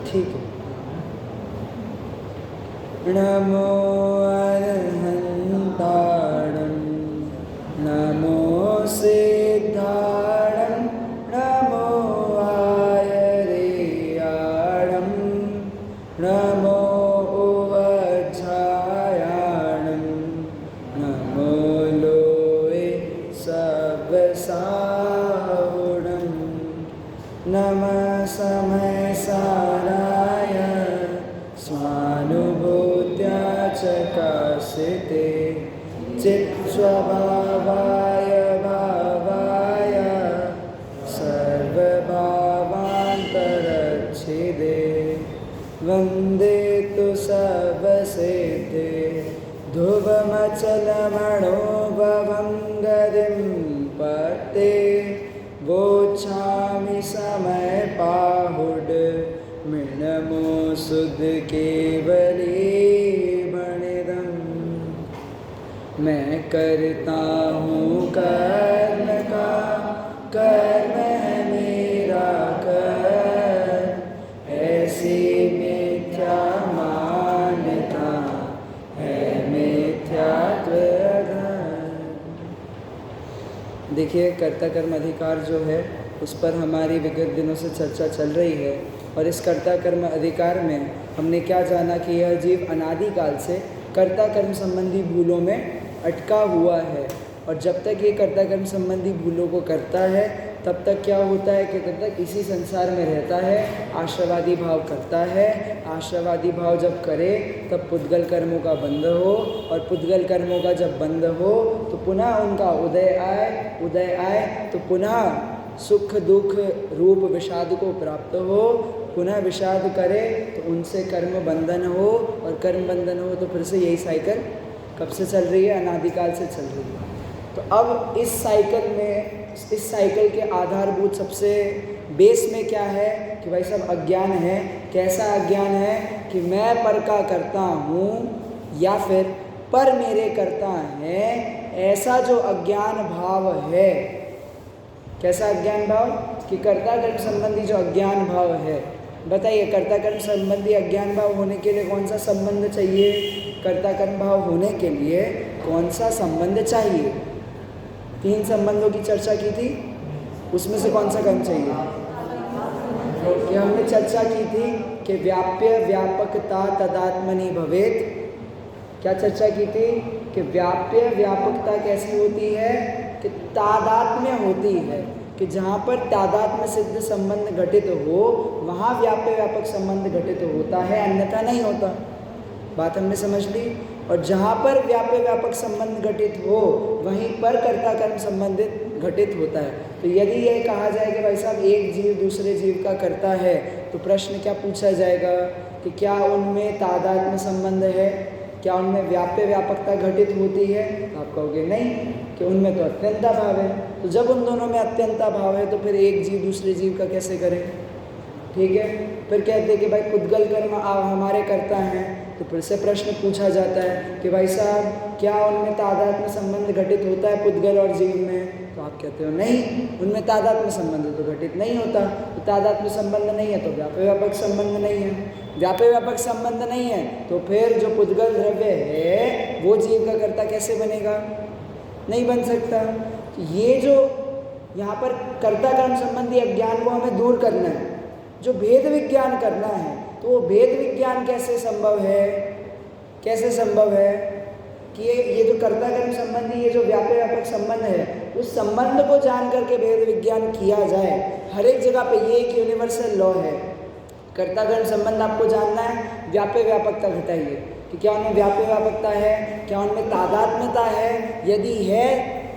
ठीक है। नमो अरहन्ताणं नमो सिद्धाणं नमो आयरेयाणं नमो उवज्झायाणं नमो लोए सबसाहुणं नमः समय साराय स्वानुभूत्या चकासिते चित्स्वभावाय भावाय सर्वभावान्तरच्छिदे वन्दे तु सर्वसेते ध्रुवमचलमणोभवं गतिं पते वोच्छामि समय पाहुड मिणमो सुध केवली भणिदम्। मैं करता हूँ कर्म का, कर्म है मेरा कर, ऐसी मिथ्या मान्यता है मिथ्यात्व अधर। देखिए, कर्ता कर्म अधिकार जो है उस पर हमारी विगत दिनों से चर्चा चल रही है। और इस कर्ता कर्म अधिकार में हमने क्या जाना कि यह जीव अनादिकाल से कर्ता कर्म संबंधी भूलों में अटका हुआ है। और जब तक ये कर्ता कर्म संबंधी भूलों को करता है तब तक क्या होता है कि तब तक इसी संसार में रहता है, आशावादी भाव करता है। आशावादी भाव जब करे तब पुद्गल कर्मों का बंध हो, और पुद्गल कर्मों का जब बंध हो तो पुनः उनका उदय आए तो पुनः सुख दुख रूप विषाद को प्राप्त हो, पुनः विषाद करे तो उनसे कर्म बंधन हो, और कर्म बंधन हो तो फिर से यही साइकिल कब से चल रही है? अनादिकाल से चल रही है। तो अब इस साइकिल के आधारभूत सबसे बेस में क्या है कि भाई सब अज्ञान है। कैसा अज्ञान है कि मैं पर का करता हूँ या फिर पर मेरे करता है, ऐसा जो अज्ञान भाव है। कैसा अज्ञान भाव? कि कर्ता कर्म संबंधी जो अज्ञान भाव है। बताइए, कर्ता कर्म संबंधी अज्ञान भाव होने के लिए कौन सा संबंध चाहिए? कर्ता कर्म भाव होने के लिए कौन सा संबंध चाहिए? 3 संबंधों की चर्चा की थी, उसमें से कौन सा कर्म चाहिए? कि हमने चर्चा की थी कि व्याप्य व्यापकता तदात्मनि भवेत। क्या चर्चा की थी? कि व्याप्य व्यापकता कैसी होती है? कि तादात्म्य होती है, कि जहाँ पर तादात्म्य सिद्ध संबंध घटित हो वहाँ व्याप्य व्यापक संबंध घटित होता है, अन्यथा नहीं होता। बात हमने समझ ली। और जहाँ पर व्याप्य व्यापक संबंध घटित हो वहीं पर कर्ता कर्म संबंधित घटित होता है। तो यदि यह कहा जाए कि भाई साहब एक जीव दूसरे जीव का करता है, तो प्रश्न क्या पूछा जाएगा कि क्या उनमें तादात्म्य संबंध है? क्या उनमें व्याप्य व्यापकता घटित होती है? तो आप कहोगे नहीं, कि उनमें तो अत्यंता भाव है। तो जब उन दोनों में अत्यंता भाव है तो फिर एक जीव दूसरे जीव का कैसे करे? ठीक है। फिर कहते हैं कि भाई पुद्गल कर्म आप हमारे करता हैं, तो फिर से प्रश्न पूछा जाता है कि भाई साहब क्या उनमें तादात्म्य संबंध घटित होता है पुद्गल और जीव में? तो आप कहते हो नहीं, उनमें तादात्म्य संबंध तो घटित नहीं होता। तो तादात्म्य संबंध नहीं है तो व्याप्य व्यापक संबंध नहीं है। व्याप्य व्यापक संबंध नहीं है तो फिर जो पुद्गल द्रव्य है वो जीव का कर्ता कैसे बनेगा? नहीं बन सकता। तो ये जो यहाँ पर कर्ता कर्म संबंधी अज्ञान को हमें दूर करना है, जो भेद विज्ञान करना है, तो वो भेद विज्ञान कैसे संभव है? कैसे संभव है कि ये जो कर्ता कर्म संबंधी ये जो व्याप्य व्यापक संबंध है, उस संबंध को जान करके भेद विज्ञान किया जाए। हर एक जगह पे ये एक यूनिवर्सल लॉ है। कर्ता कर्म संबंध आपको जानना है, व्याप्य व्यापकता घटाइए कि क्या उनमें व्याप्य व्यापकता है, क्या उनमें तादात्म्यता है। यदि है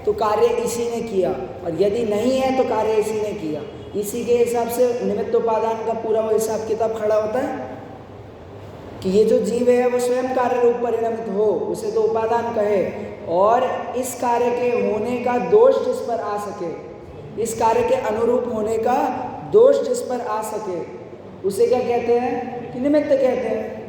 तो कार्य इसी ने किया, और यदि नहीं है तो कार्य इसी ने किया। इसी के हिसाब से निमित्त उपादान का पूरा वो हिसाब किताब खड़ा होता है कि ये जो जीव है वो स्वयं कार्य रूप परिणमित हो, उसे तो उपादान कहे। और इस कार्य के होने का दोष जिस पर आ सके, इस कार्य के अनुरूप होने का दोष जिस पर आ सके, उसे क्या कहते हैं? कि निमित्त कहते हैं।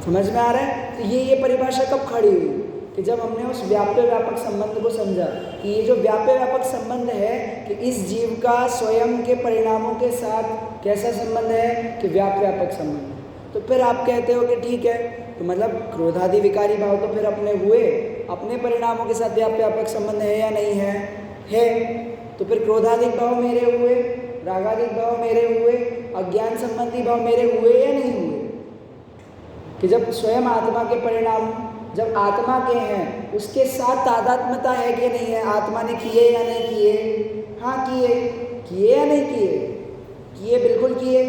समझ में आ रहा है? तो ये परिभाषा कब खड़ी हुई? कि जब हमने उस व्याप्य व्यापक संबंध को समझा कि ये जो व्याप्य व्यापक संबंध है कि इस जीव का स्वयं के परिणामों के साथ कैसा संबंध है कि व्याप्य व्यापक संबंध, तो फिर आप कहते हो कि ठीक है, तो मतलब क्रोधादि विकारी भाव तो फिर अपने हुए, अपने परिणामों के साथ व्याप्य व्यापक संबंध है या नहीं है? है। तो फिर क्रोधादिक भाव मेरे हुए, रागादिक भाव मेरे हुए, अज्ञान संबंधी भाव मेरे हुए या नहीं हुए? कि जब स्वयं आत्मा के परिणाम जब आत्मा के हैं उसके साथ तादात्म्यता है कि नहीं है? आत्मा ने किए या नहीं किए? हाँ किए। किए या नहीं किए? किए, बिल्कुल किए।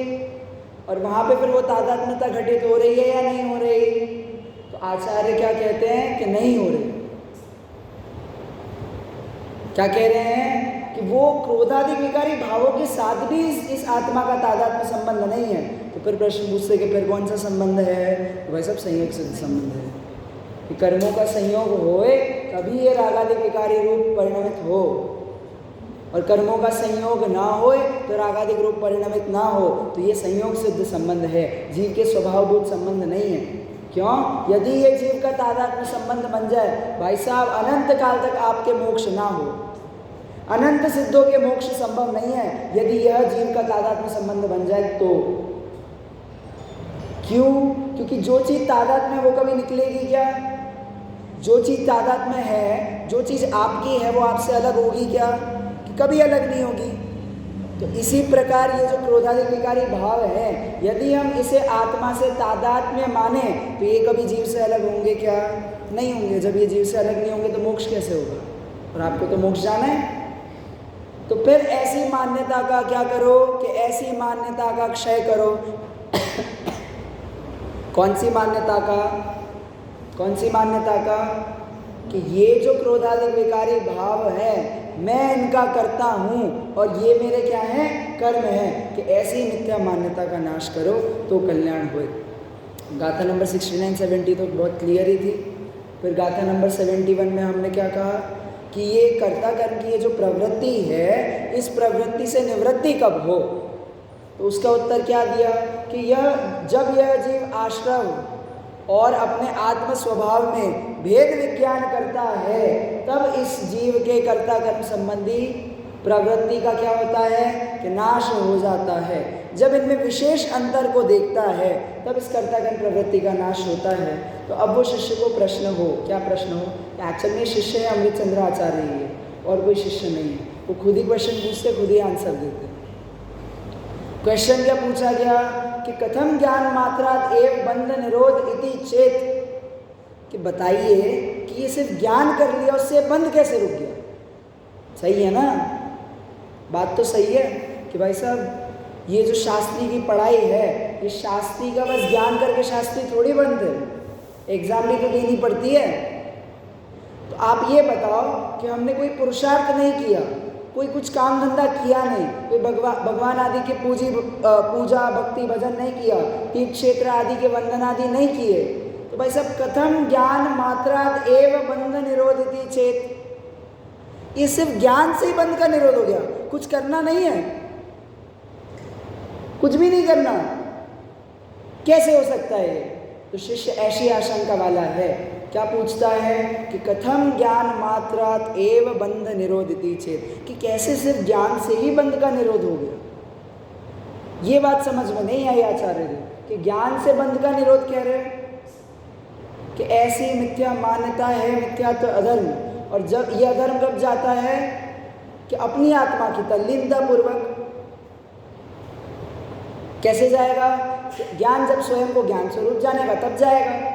और वहाँ पे फिर वो तादात्म्यता घटित हो रही है या नहीं हो रही? तो आचार्य क्या कहते हैं कि नहीं हो रही। क्या कह रहे हैं कि वो क्रोधादि विकारी भावों के साथ भी इस आत्मा का तादात्म्य संबंध नहीं है। तो फिर प्रश्न पूछते कि फिर कौन सा संबंध है? तो भाई सब संयोग सिद्ध संबंध है कि कर्मों का संयोग होए तभी ये रागादि विकारी रूप परिणमित हो, और कर्मों का संयोग ना होए तो रागादिक रूप परिणमित ना हो, तो ये संयोग सिद्ध संबंध है, जीव के स्वभावभूत संबंध नहीं है। क्यों? यदि ये जीव का तादात्म्य संबंध बन जाए भाई साहब, अनंत काल तक आपके मोक्ष ना हो, अनंत सिद्धों के मोक्ष संभव नहीं है यदि यह जीव का तादात्म्य संबंध बन जाए तो। क्यों? क्योंकि जो चीज़ तादात्म्य वो कभी निकलेगी क्या? जो चीज़ तादात्म्य है, जो चीज़ आपकी है वो आपसे अलग होगी क्या? कभी अलग नहीं होगी। तो इसी प्रकार ये जो क्रोधादि विकारी भाव है, यदि हम इसे आत्मा से तादात्म्य माने तो ये कभी जीव से अलग होंगे क्या? नहीं होंगे। जब ये जीव से अलग नहीं होंगे तो मोक्ष कैसे होगा? और आपको तो मोक्ष जाना है। तो फिर ऐसी मान्यता का क्या करो कि ऐसी मान्यता का क्षय करो। कौन सी मान्यता का? कौन सी मान्यता का? कि ये जो क्रोधादि विकारी भाव है मैं इनका करता हूँ और ये मेरे क्या हैं? कर्म हैं। कि ऐसी मिथ्या मान्यता का नाश करो तो कल्याण होए। गाथा नंबर 69-70 तो बहुत क्लियर ही थी। फिर गाथा नंबर 71 में हमने क्या कहा कि ये कर्ता कर्म की ये जो प्रवृत्ति है, इस प्रवृत्ति से निवृत्ति कब हो? तो उसका उत्तर क्या दिया कि जब यह जीव आश्रव और अपने आत्म स्वभाव में भेद विज्ञान करता है, तब इस जीव के कर्ता कर्म संबंधी प्रवृत्ति का क्या होता है कि नाश हो जाता है। जब इनमें विशेष अंतर को देखता है तब इस कर्ता कर्म प्रवृत्ति का नाश होता है। तो अब वो शिष्य को प्रश्न हो, क्या प्रश्न हो? एक्चुअल में शिष्य है अमृतचंद्र आचार्य ही है और कोई शिष्य नहीं है। वो खुद ही क्वेश्चन पूछते, खुद ही आंसर देते। क्वेश्चन क्या पूछा गया कि कथम ज्ञान मात्रात एव बंध निरोध इति चेत, कि बताइए कि ये सिर्फ ज्ञान कर लिया उससे बंध कैसे रुक गया? सही है ना? बात तो सही है कि भाई साहब ये जो शास्त्री की पढ़ाई है, ये शास्त्री का बस ज्ञान करके शास्त्री थोड़ी बनते, एग्जाम भी तो देनी पड़ती है। तो आप ये बताओ कि हमने कोई पुरुषार्थ नहीं किया, कोई कुछ काम धंधा किया नहीं, कोई भगवान आदि के पूजा भक्ति भजन नहीं किया, तीर्थ क्षेत्र आदि के वंदन आदि नहीं किए, तो भाई साहब कथम ज्ञान मात्रात एव बंध निरोधिति चेत, ये सिर्फ ज्ञान से ही बंध का निरोध हो गया, कुछ करना नहीं है, कुछ भी नहीं करना, कैसे हो सकता है? तो शिष्य ऐसी आशंका वाला है, क्या पूछता है कि कथम ज्ञान मात्रात एव बंध निरोधिति चेत, कि कैसे सिर्फ ज्ञान से ही बंध का निरोध हो गया। ये बात समझ में नहीं आई आचार्य जी कि ज्ञान से बंध का निरोध कह रहे हैं कि ऐसी मिथ्या मान्यता है, मिथ्या तो अधर्म। और जब यह अधर्म कब जाता है कि अपनी आत्मा की तल्लीनता पूर्वक, कैसे जाएगा? ज्ञान जब स्वयं को ज्ञान स्वरूप जानेगा तब जाएगा।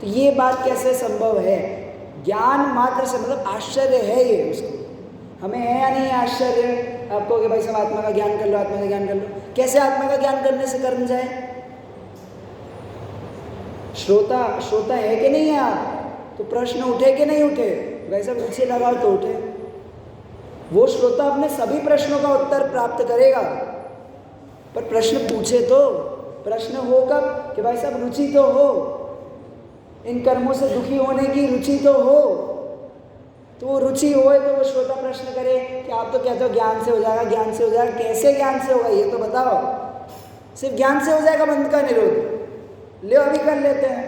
तो ये बात कैसे संभव है? ज्ञान मात्र से मतलब आश्चर्य है ये उसको, हमें है या नहीं आश्चर्य? आपको कि भाई सब आत्मा का ज्ञान कर लो, आत्मा का ज्ञान कर लो, कैसे आत्मा का ज्ञान करने से कर्म जाए? श्रोता है कि नहीं है आप? तो प्रश्न उठे कि नहीं उठे? वैसे रुचि लगाओ तो उठे। वो श्रोता अपने सभी प्रश्नों का उत्तर प्राप्त करेगा, पर प्रश्न पूछे तो। प्रश्न हो कब कि भाई साहब रुचि तो हो, इन कर्मों से दुखी होने की रुचि तो हो। तो वो रुचि होए तो वो श्रोता प्रश्न करे कि आप तो कहते हो ज्ञान से हो जाएगा, ज्ञान से हो जाएगा, कैसे ज्ञान से होगा ये तो बताओ। सिर्फ ज्ञान से हो जाएगा बंध का निरोध? ले अभी कर लेते हैं।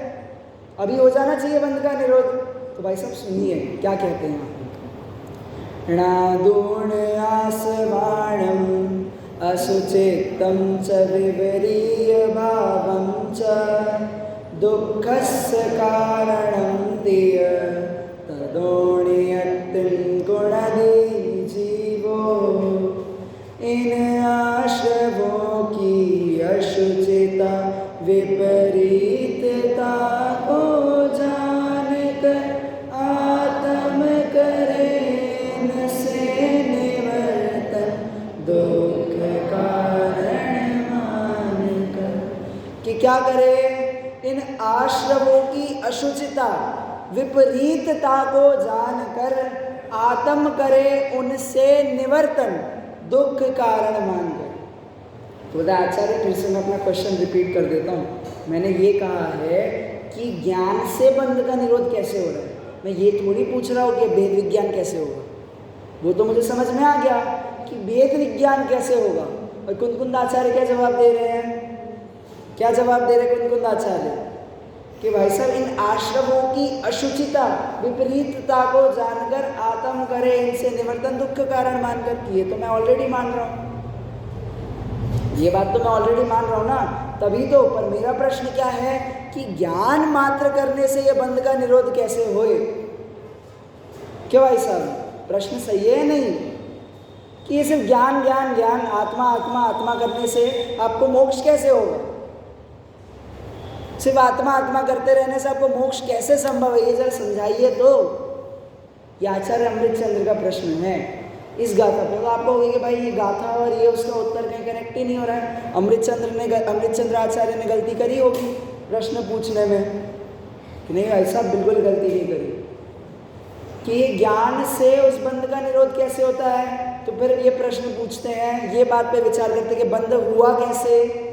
अभी हो जाना चाहिए बंध का निरोध। तो भाई साहब सुनिए क्या कहते हैं। णादूर्ण आसवाणम असुचित्तं च विवरीय भावं च दुःखस्य कारणं तिय तदोणियत्तिं गुणदि जीवो। इन आश्रवों की अशुचिता विपरीतता को जानकर आत्म करे इनसे निवर्तन दुख कारण मानकर। कि क्या करे? इन आश्रवों की अशुचिता विपरीतता को जानकर आत्म करे उनसे निवर्तन दुख कारण मानकर। तो आचार्य फिर से मैं अपना क्वेश्चन रिपीट कर देता हूँ। मैंने ये कहा है कि ज्ञान से बंध का निरोध कैसे हो रहा है। मैं ये थोड़ी पूछ रहा हूँ कि वेद विज्ञान कैसे होगा, वो तो मुझे समझ में आ गया कि वेद विज्ञान कैसे होगा। और कुंद आचार्य क्या जवाब दे रहे हैं? क्या जवाब दे रहे कुंद आचार्य कि भाई साहब इन आश्रमों की अशुचिता विपरीतता को जानकर आत्म करे इनसे निवर्तन दुख कारण मानकर। ये तो मैं ऑलरेडी मान रहा हूँ, ये बात तो मैं ऑलरेडी मान रहा हूँ ना, तभी तो। पर मेरा प्रश्न क्या है कि ज्ञान मात्र करने से ये बंध का निरोध कैसे होए? क्यों भाई साहब, प्रश्न सही है नहीं कि ये सिर्फ ज्ञान ज्ञान ज्ञान आत्मा आत्मा आत्मा करने से आपको मोक्ष कैसे होगा? सिर्फ आत्मा आत्मा करते रहने से आपको मोक्ष कैसे संभव है? ये जरा समझाइए तो। ये आचार्य अमृतचंद्र का प्रश्न है इस गाथा पे। तो आप कहोगे कि भाई ये गाथा और ये उसका उत्तर कहीं कनेक्ट ही नहीं हो रहा है। अमृतचंद्र आचार्य ने गलती करी होगी प्रश्न पूछने में कि नहीं भाई साहब बिल्कुल गलती नहीं करी कि ज्ञान से उस बंध का निरोध कैसे होता है। तो फिर ये प्रश्न पूछते हैं, ये बात पे विचार करते हैं कि बंध हुआ कैसे।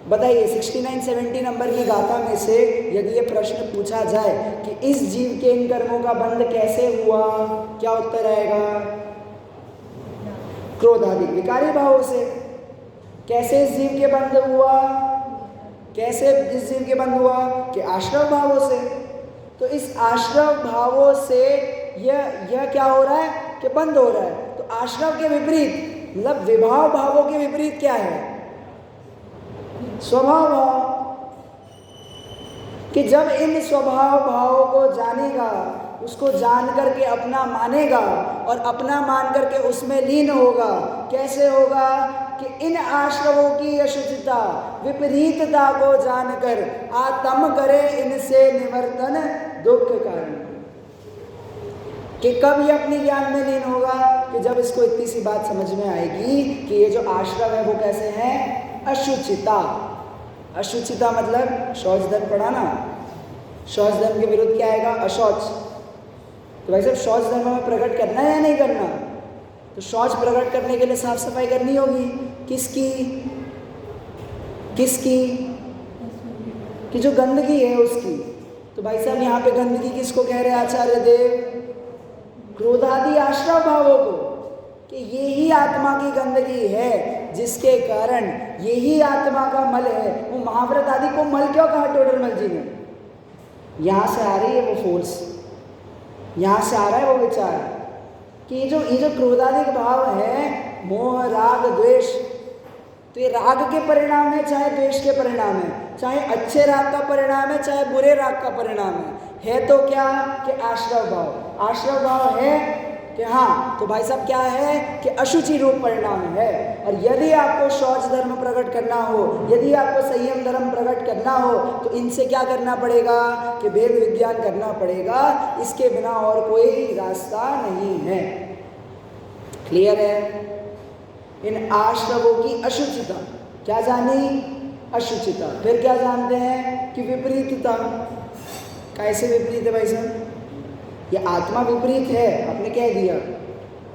बताइए 69-70 नंबर की गाथा में से यदि ये प्रश्न पूछा जाए कि इस जीव के इन कर्मों का बंध कैसे हुआ, क्या उत्तर आएगा? क्रोधादि विकारी भावों से। कैसे इस जीव के बंध हुआ? कैसे इस जीव के बंध हुआ? कि आश्रव भावों से। तो इस आश्रव भावों से यह क्या हो रहा है कि बंध हो रहा है। तो आश्रव के विपरीत मतलब विभाव भावों के विपरीत क्या है? स्वभाव भाव। कि जब इन स्वभाव भावों को जानेगा, उसको जान करके अपना मानेगा और अपना मान करके उसमें लीन होगा। कैसे होगा? कि इन आश्रवों की अशुचिता विपरीतता को जानकर आत्म करे इनसे निवर्तन दुख कारण। कि कब ये अपने ज्ञान में लीन होगा? कि जब इसको इतनी सी बात समझ में आएगी कि ये जो आश्रव है वो कैसे हैं? अशुचिता। अशुचिता मतलब शौच धर्म पढ़ा ना, शौच धर्म के विरुद्ध क्या आएगा? अशौच। तो भाई साहब शौच धर्म में प्रकट करना है या नहीं करना? तो शौच प्रकट करने के लिए साफ सफाई करनी होगी। किसकी? किसकी? कि जो गंदगी है उसकी। तो भाई साहब यहाँ पे गंदगी किसको कह रहे हैं आचार्य देव? क्रोधादि आश्रव भावों को। कि यही आत्मा की गंदगी है जिसके कारण यही आत्मा का मल है। वो महाव्रत आदि को मल क्यों कहा टोडरमल जी ने? यहाँ से आ रही है वो फोर्स, यहाँ से आ रहा है वो विचार कि ये जो क्रोधादिक भाव है मोह राग द्वेष, तो ये राग के परिणाम है चाहे द्वेष के परिणाम है, चाहे अच्छे राग का परिणाम है चाहे बुरे राग का परिणाम है तो क्या? कि आश्रव भाव। आश्रव भाव है कि हाँ, तो भाई साहब क्या है कि अशुचि रूप परिणाम है। और यदि आपको शौच धर्म प्रकट करना हो, यदि आपको संयम धर्म प्रकट करना हो, तो इनसे क्या करना पड़ेगा? कि वेद विज्ञान करना पड़ेगा। इसके बिना और कोई रास्ता नहीं है। क्लियर है? इन आश्रवों की अशुचिता क्या जानी? अशुचिता। फिर क्या जानते हैं कि विपरीतता। कैसे विपरीत है भाई साहब? ये आत्मा विपरीत है, आपने कह दिया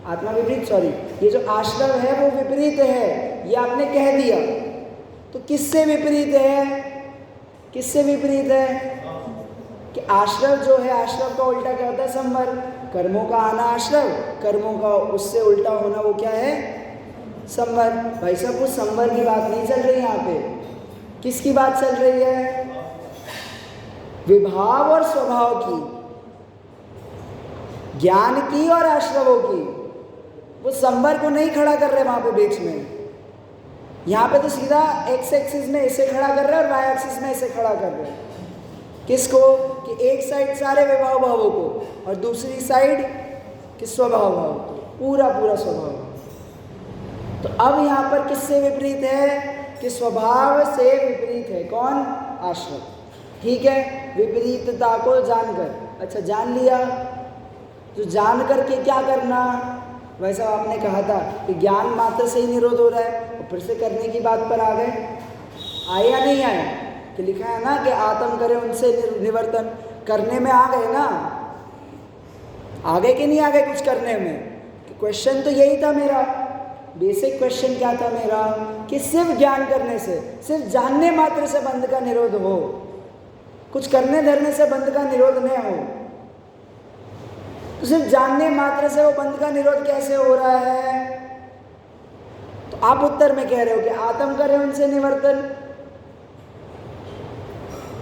आत्मा विपरीत, सॉरी ये जो आश्रव है वो विपरीत है, ये आपने कह दिया। तो किससे विपरीत है? किससे विपरीत है? कि आश्रव जो है, आश्रव का उल्टा क्या होता है? संवर। कर्मों का आना आश्रव, कर्मों का उससे उल्टा होना वो क्या है? संवर। भाई साहब वो संवर की बात नहीं चल रही यहाँ पे। किसकी बात चल रही है? विभाव और स्वभाव की, ज्ञान की और आश्रवों की, वो संवर्ग को नहीं खड़ा कर रहे वहां पे बीच में। यहाँ पे तो सीधा एक्स एक्सिस में ऐसे खड़ा कर रहे हैं और वाई एक्सिस में ऐसे खड़ा कर रहे हैं। किसको? कि एक साइड सारे विभाव भावों को और दूसरी साइड कि स्वभाव भाव को, पूरा पूरा स्वभाव। तो अब यहाँ पर किससे विपरीत है? कि स्वभाव से विपरीत है। कौन? आश्रम। ठीक है, विपरीतता को जानकर। अच्छा, जान लिया तो जान करके क्या करना? वैसा आपने कहा था कि ज्ञान मात्र से ही निरोध हो रहा है, और फिर से करने की बात पर आ गए। आए या नहीं आए? कि लिखा है ना कि आत्म करे उनसे निवर्तन। करने में आ गए ना? आगे कि नहीं आगे कुछ करने में? क्वेश्चन तो यही था मेरा, बेसिक क्वेश्चन क्या था मेरा? कि सिर्फ ज्ञान करने से, सिर्फ जानने मात्र से बंध का निरोध हो, कुछ करने धरने से बंध का निरोध नहीं हो। तो सिर्फ जानने मात्र से वो बंध का निरोध कैसे हो रहा है? तो आप उत्तर में कह रहे हो कि आत्म करे उनसे निवर्तन,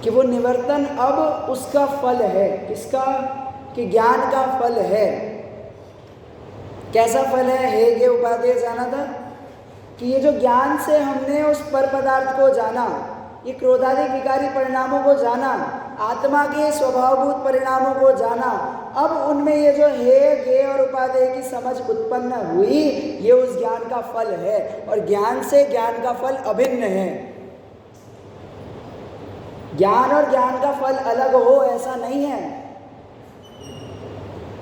कि वो निवर्तन अब उसका फल है। किसका? कि ज्ञान का फल है। कैसा फल है? हेगे उपादेय जाना था कि ये जो ज्ञान से हमने उस पर पदार्थ को जाना, ये क्रोधादि विकारी परिणामों को जाना, आत्मा के स्वभावभूत परिणामों को जाना, अब उनमें ये जो हे गे और उपादेय की समझ उत्पन्न हुई, ये उस ज्ञान का फल है। और ज्ञान से ज्ञान का फल अभिन्न है। ज्ञान और ज्ञान का फल अलग हो ऐसा नहीं है,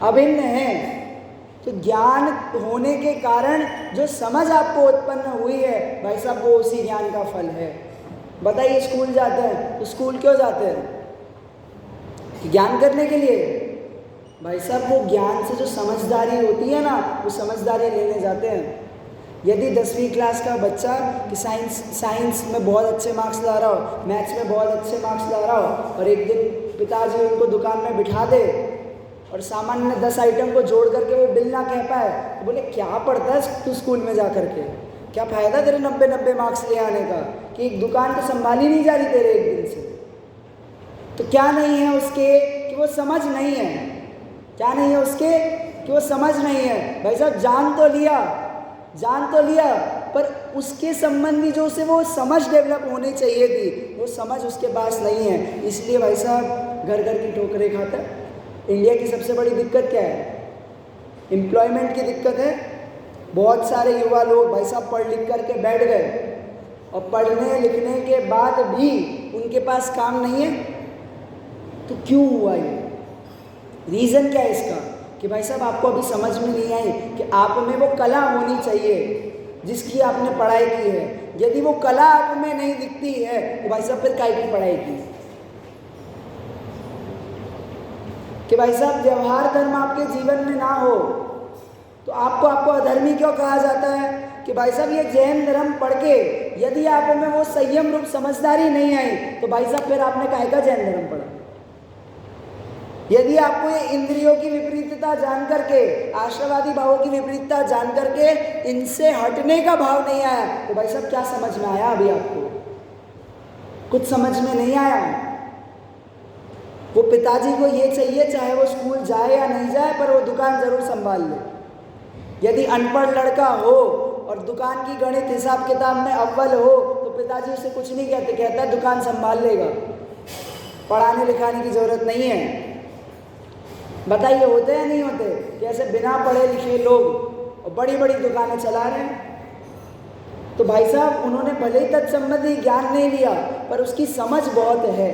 अभिन्न है। तो ज्ञान होने के कारण जो समझ आपको उत्पन्न हुई है, भाई साहब, वो उसी ज्ञान का फल है। बताइए, स्कूल जाते हैं तो स्कूल क्यों जाते हैं? कि ज्ञान करने के लिए? भाई साहब, वो ज्ञान से जो समझदारी होती है ना, वो समझदारी लेने जाते हैं। यदि 10वीं क्लास का बच्चा कि साइंस में बहुत अच्छे मार्क्स ला रहा हो, मैथ्स में बहुत अच्छे मार्क्स ला रहा हो, और एक दिन पिताजी उनको दुकान में बिठा दे और सामान्य 10 आइटम को जोड़ करके वो बिल ना कह पाए, तो बोले क्या पढ़ता है तू स्कूल में जा करके, क्या फ़ायदा तेरे 90 मार्क्स ले आने का, कि एक दुकान तो संभाली नहीं जा रही तेरे एक दिन से। तो क्या नहीं है उसके? कि वो समझ नहीं है। क्या नहीं है उसके? कि वो समझ नहीं है। भाई साहब, जान तो लिया, पर उसके संबंधी जो उसे वो समझ डेवलप होनी चाहिए थी, वो समझ उसके पास नहीं है। इसलिए भाई साहब घर घर की ठोकरें खाता है। इंडिया की सबसे बड़ी दिक्कत क्या है? एम्प्लॉयमेंट की दिक्कत है। बहुत सारे युवा लोग भाई साहब पढ़ लिख करके बैठ गए, और पढ़ने लिखने के बाद भी उनके पास काम नहीं है। तो क्यों हुआ ये? रीज़न क्या है इसका? कि भाई साहब आपको अभी समझ में नहीं आई कि आप में वो कला होनी चाहिए जिसकी आपने पढ़ाई की है। यदि वो कला आप में नहीं दिखती है तो भाई साहब फिर काहे की पढ़ाई की? कि भाई साहब व्यवहार धर्म आपके जीवन में ना हो तो आपको अधर्मी क्यों कहा जाता है? कि भाई साहब ये जैन धर्म पढ़ के यदि आप में वो संयम रूप समझदारी नहीं आई तो भाई साहब फिर आपने काहे का जैन धर्म पढ़ा? यदि आपको ये इंद्रियों की विपरीतता जान करके, आश्रवादी भावों की विपरीतता जान करके इनसे हटने का भाव नहीं आया तो भाई साहब क्या समझ में आया? अभी आपको कुछ समझ में नहीं आया। वो पिताजी को ये चाहिए, चाहे वो स्कूल जाए या नहीं जाए, पर वो दुकान जरूर संभाल ले। यदि अनपढ़ लड़का हो और दुकान की गणित हिसाब किताब में अव्वल हो तो पिताजी उसे कुछ नहीं कहते, कहता है दुकान संभाल लेगा, पढ़ाने लिखाने की जरूरत नहीं है। बताइए होते हैं नहीं होते? कैसे बिना पढ़े लिखे लोग और बड़ी बड़ी दुकानें चला रहे हैं। तो भाई साहब उन्होंने भले ही तत्संबंधी ज्ञान नहीं लिया पर उसकी समझ बहुत है।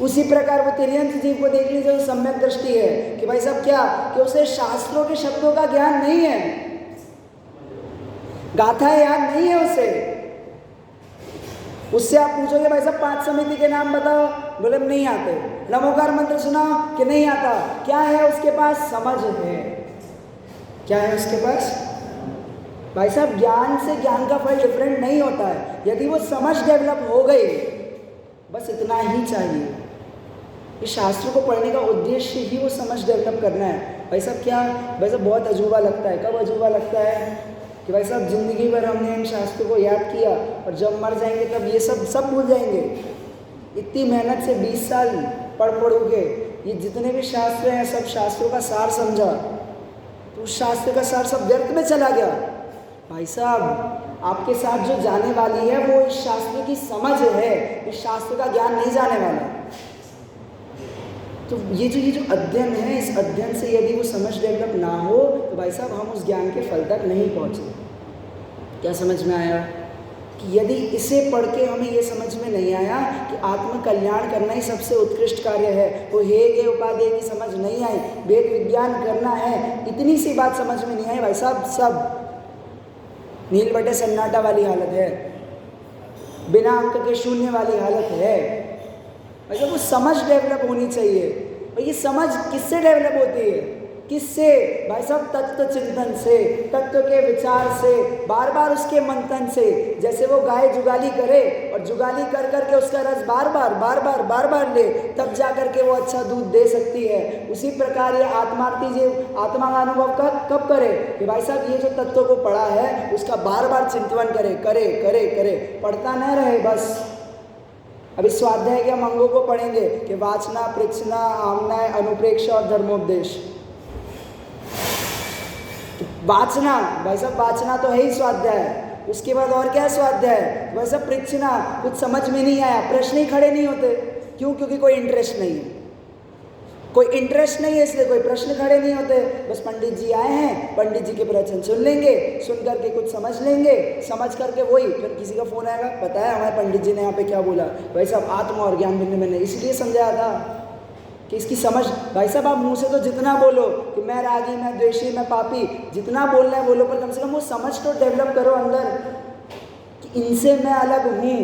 उसी प्रकार वो तिर्यंत जीव को देख लीजिए, वो सम्यक दृष्टि है कि भाई साहब क्या कि उसे शास्त्रों के शब्दों का ज्ञान नहीं है, गाथा याद नहीं है उसे। उससे आप पूछोगे भाई साहब 5 समिति के नाम बताओ, बोले नहीं आते। नमोकार मंत्र सुनाओ कि नहीं आता। क्या है उसके पास? समझ है। क्या है उसके पास? भाई साहब ज्ञान से ज्ञान का फल डिफरेंट नहीं होता है। यदि वो समझ डेवलप हो गई, बस इतना ही चाहिए। इस शास्त्र को पढ़ने का उद्देश्य ही वो समझ डेवलप करना है। भाई साहब क्या? भाई साहब बहुत अजूबा लगता है। कब अजूबा लगता है? कि भाई साहब ज़िंदगी भर हमने इन शास्त्रों को याद किया और जब मर जाएंगे तब ये सब भूल जाएंगे। इतनी मेहनत से 20 साल पढ़ के ये जितने भी शास्त्र हैं सब शास्त्रों का सार समझा, तो उस शास्त्र का सार सब व्यर्थ में चला गया। भाई साहब, आपके साथ जो जाने वाली है वो इस शास्त्र की समझ है, इस शास्त्र का ज्ञान नहीं जाने वाला। तो ये जो अध्ययन है, इस अध्ययन से यदि वो समझ डेवलप ना हो तो भाई साहब हम उस ज्ञान के फल तक नहीं पहुँचे। क्या समझ में आया? कि यदि इसे पढ़ के हमें ये समझ में नहीं आया कि आत्म कल्याण करना ही सबसे उत्कृष्ट कार्य है, वो हे उपाधि की समझ नहीं आई, वेद विज्ञान करना है, इतनी सी बात समझ में नहीं आई, भाई साहब सब नील बटे सन्नाटा वाली हालत है, बिना अंक के शून्य वाली हालत है। मतलब वो समझ डेवलप होनी चाहिए। और ये समझ किससे डेवलप होती है? किससे? भाई साहब तत्व चिंतन से, तत्व के विचार से, बार बार उसके मंथन से। जैसे वो गाय जुगाली करे और जुगाली कर करके उसका रस बार बार ले, तब जा करके वो अच्छा दूध दे सकती है। उसी प्रकार ये आत्मार्थी जो आत्मा का अनुभव कब करे कि भाई साहब ये जो तत्व को पढ़ा है उसका बार बार चिंतन करे, पढ़ता न रहे बस। अभी स्वाध्याय के हम अंगों को पढ़ेंगे कि वाचना, पृच्छना, आमनाय, अनुप्रेक्षा और धर्मोपदेश। वाचना, भाई साहब वाचना तो है ही स्वाध्याय, उसके बाद और क्या है स्वाध्याय? भाई साहब पृच्छना, कुछ समझ में नहीं आया, प्रश्न ही खड़े नहीं होते। क्यों? क्योंकि कोई इंटरेस्ट नहीं है, कोई इंटरेस्ट नहीं है, इसलिए कोई प्रश्न खड़े नहीं होते। बस पंडित जी आए हैं, पंडित जी के प्रवचन सुन लेंगे, सुन करके कुछ समझ लेंगे, समझ करके वही फिर किसी का फोन आएगा, पता है हमारे पंडित जी ने यहाँ पे क्या बोला? भाई साहब आत्मा और ज्ञान भिन्न मैंने इसलिए समझाया था कि इसकी समझ। भाई साहब आप मुंह से तो जितना बोलो कि मैं रागी, मैं द्वेषी, मैं पापी, जितना बोलना है बोलो, पर कम से कम वो समझ तो डेवलप करो अंदर कि इनसे मैं अलग हूँ।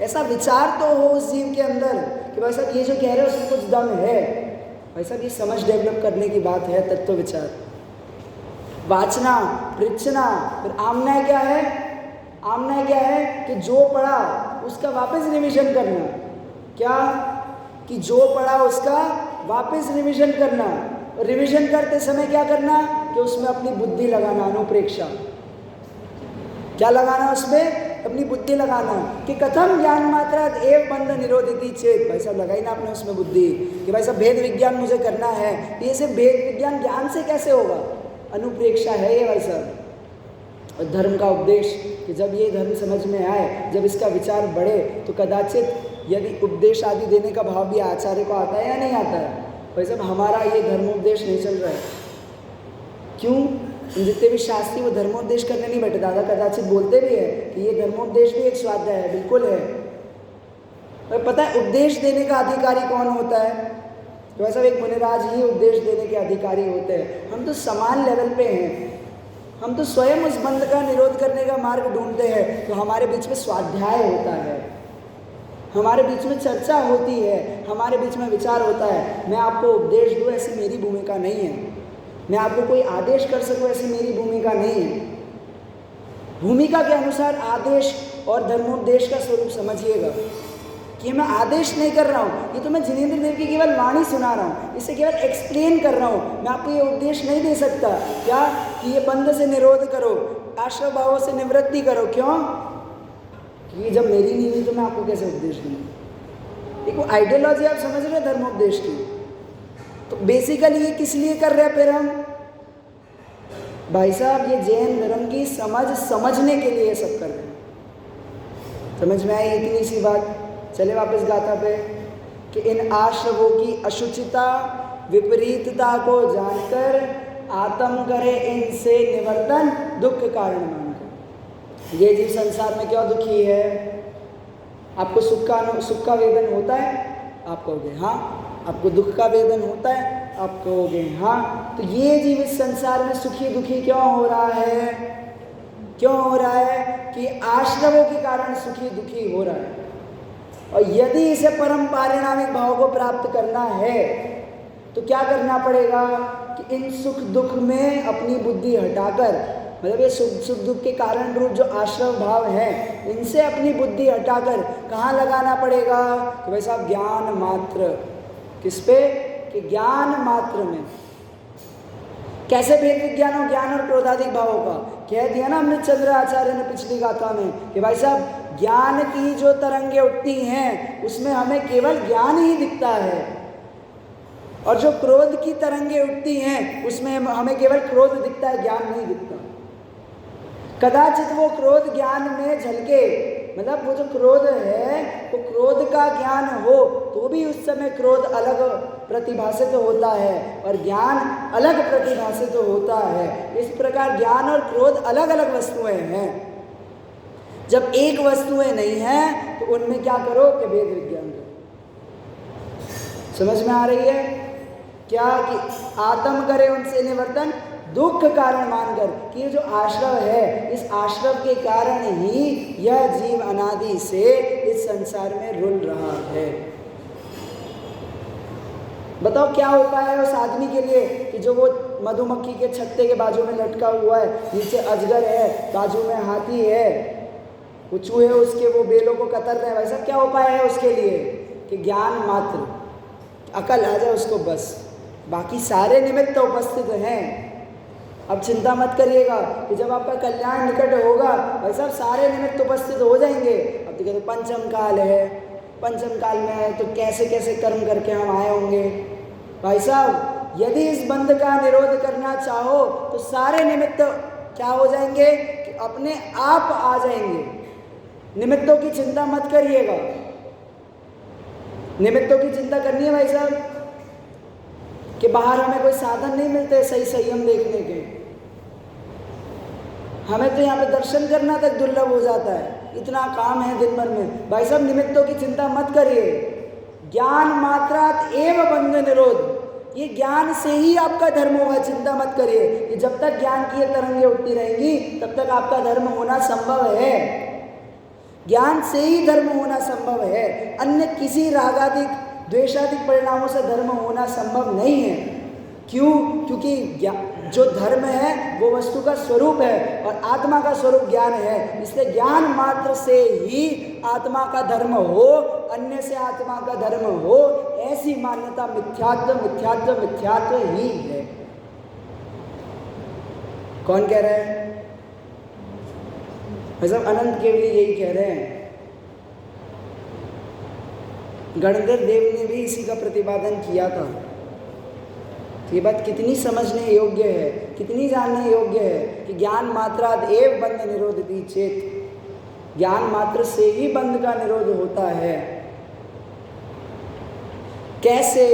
ऐसा विचार तो हो उस जीव के अंदर कि भाई साहब ये जो कह रहे हैं उसमें कुछ दम है। भाई साहब ये समझ डेवलप करने की बात है, तत्व विचार। वाचना, पृच्छना, फिर आमनाय क्या है? आमनाय क्या है कि जो पढ़ा उसका वापस रिवीजन करना। क्या? कि जो पढ़ा उसका वापस रिवीजन करना। रिवीजन करते समय क्या करना कि उसमें अपनी बुद्धि लगाना, अनुप्रेक्षा। क्या लगाना? उसमें अपनी बुद्धि लगाना कि कथम ज्ञान मात्रा एव बंध निरोधिति चेत। भाई साहब लगाई ना आपने उसमें बुद्धि कि भाई साहब भेद विज्ञान मुझे करना है, ये से भेद विज्ञान ज्ञान से कैसे होगा? अनुप्रेक्षा है ये भाई साहब। और धर्म का उपदेश कि जब ये धर्म समझ में आए, जब इसका विचार बढ़े, तो कदाचित यदि उपदेश आदि देने का भाव भी आचार्य को आता है या नहीं आता है? भाई साहब हमारा ये धर्मोपदेश नहीं चल रहा है। क्यों? जितने भी शास्त्री वो धर्मोपदेश करने नहीं बैठे। दादा कदाचित बोलते भी है कि ये धर्मोपदेश भी एक स्वाध्याय है, बिल्कुल है। और पता है उपदेश देने का अधिकारी कौन होता है? तो ऐसा एक मुनिराज ही उपदेश देने के अधिकारी होते हैं। हम तो समान लेवल पे हैं, हम तो स्वयं उस बंध का निरोध करने का मार्ग ढूंढते हैं। तो हमारे बीच में स्वाध्याय होता है, हमारे बीच में चर्चा होती है, हमारे बीच में विचार होता है। मैं आपको उपदेश दूँ ऐसी मेरी भूमिका नहीं है, मैं आपको कोई आदेश कर सकूं ऐसी मेरी भूमिका नहीं है। भूमिका के अनुसार आदेश और धर्मोपदेश का स्वरूप समझिएगा कि मैं आदेश नहीं कर रहा हूँ, ये तो मैं जिनेंद्र देव की केवल वाणी सुना रहा हूँ, इसे केवल एक्सप्लेन कर रहा हूँ। मैं आपको ये उपदेश नहीं दे सकता क्या कि ये बंध से निरोध करो, आश्रय भावों से निवृत्ति करो। क्यों? क्योंकि जब मेरी नहीं हुई तो मैं आपको कैसे उपदेश दूँ? एक वो आइडियोलॉजी आप समझ रहे हैं धर्मोपदेश की। तो बेसिकली ये किस लिए कर रहे हैं फिर हम? भाई साहब ये जैन धर्म की समझने के लिए सब कर रहे हैं। समझ में आई इतनी सी बात? चले वापस गाथा पे कि इन आश्रवों की अशुचिता विपरीतता को जानकर आत्म करे इनसे निवर्तन, दुख कारण मानकर। ये जीव संसार में क्यों दुखी है? आपको सुख का वेदन होता है? आप कहोगे हाँ। आपको दुख का वेदन होता है? आप कहोगे हाँ। तो ये जीव इस संसार में सुखी दुखी क्यों हो रहा है? क्यों हो रहा है? कि आश्रमों के कारण सुखी दुखी हो रहा है। और यदि इसे परम पारिणामिक भाव को प्राप्त करना है तो क्या करना पड़ेगा कि इन सुख दुख में अपनी बुद्धि हटाकर, मतलब ये सुख दुख के कारण रूप जो आश्रव भाव है, इनसे अपनी बुद्धि हटाकर कहाँ लगाना पड़ेगा कि भाई साहब ज्ञान मात्र। किस पे? कि ज्ञान मात्र में। कैसे भेद विज्ञान और ज्ञान और क्रोधाधिक भावों का कह दिया ना हमने चंद्र आचार्य ने पिछली गाथा में कि भाई साहब ज्ञान की जो तरंगे उठती हैं उसमें हमें केवल ज्ञान ही दिखता है, और जो क्रोध की तरंगे उठती हैं उसमें हमें केवल क्रोध दिखता है, ज्ञान नहीं दिखता। कदाचित वो क्रोध ज्ञान में झलके, मतलब वो जो क्रोध है वो क्रोध का ज्ञान हो तो भी उस समय क्रोध अलग प्रतिभासित होता है और ज्ञान अलग प्रतिभासित होता है। इस प्रकार ज्ञान और क्रोध अलग अलग वस्तुएं हैं। जब एक वस्तुएं नहीं हैं तो उनमें क्या करो कि भेद विज्ञान करो। समझ में आ रही है क्या कि आत्म करे उनसे निवर्तन, दुख कारण मानकर कि ये जो आश्रव है, इस आश्रव के कारण ही यह जीव अनादि से इस संसार में रुल रहा है। बताओ क्या उपाय है उस आदमी के लिए कि जो वो मधुमक्खी के छत्ते के बाजू में लटका हुआ है, नीचे अजगर है, बाजू में हाथी है, वो चूहे उसके वो बेलों को कतर रहे हैं। वैसा क्या उपाय है उसके लिए कि ज्ञान मात्र, अकल आ जाए उसको, बस बाकी सारे निमित्त तो उपस्थित हैं। अब चिंता मत करिएगा कि जब आपका कल्याण निकट होगा भाई साहब सारे निमित्त उपस्थित हो जाएंगे। अब देखिए तो पंचम काल है, पंचम काल में है तो कैसे कैसे कर्म करके हम आए होंगे। भाई साहब यदि इस बंध का निरोध करना चाहो तो सारे निमित्त क्या हो जाएंगे कि अपने आप आ जाएंगे। निमित्तों की चिंता मत करिएगा, निमित्तों की चिंता करनी है भाई साहब कि बाहर हमें कोई साधन नहीं मिलते सही संयम देखने के, हमें तो यहाँ पे दर्शन करना तक दुर्लभ हो जाता है, इतना काम है दिन भर में। भाई साहब निमित्तों की चिंता मत करिए, ज्ञान मात्रात एव बंध निरोध, ये ज्ञान से ही आपका धर्म होगा। चिंता मत करिए कि जब तक ज्ञान की ये तरंगें उठती रहेंगी तब तक आपका धर्म होना संभव है। ज्ञान से ही धर्म होना संभव है, अन्य किसी रागादिक द्वेषादिक परिणामों से धर्म होना संभव नहीं है। क्यों? क्योंकि जो धर्म है वो वस्तु का स्वरूप है और आत्मा का स्वरूप ज्ञान है, इसलिए ज्ञान मात्र से ही आत्मा का धर्म हो, अन्य से आत्मा का धर्म हो, ऐसी मान्यता मिथ्यात्व मिथ्यात्व मिथ्यात्व ही है। कौन कह रहा है? मतलब अनंत केवल यही कह रहे हैं। गणधर देव ने भी इसी का प्रतिपादन किया था। ये बात कितनी समझने योग्य है, कितनी जानने योग्य है कि ज्ञान मात्राद एव बंध निरोधति चेत, ज्ञान मात्र से ही बंध का निरोध होता है। कैसे?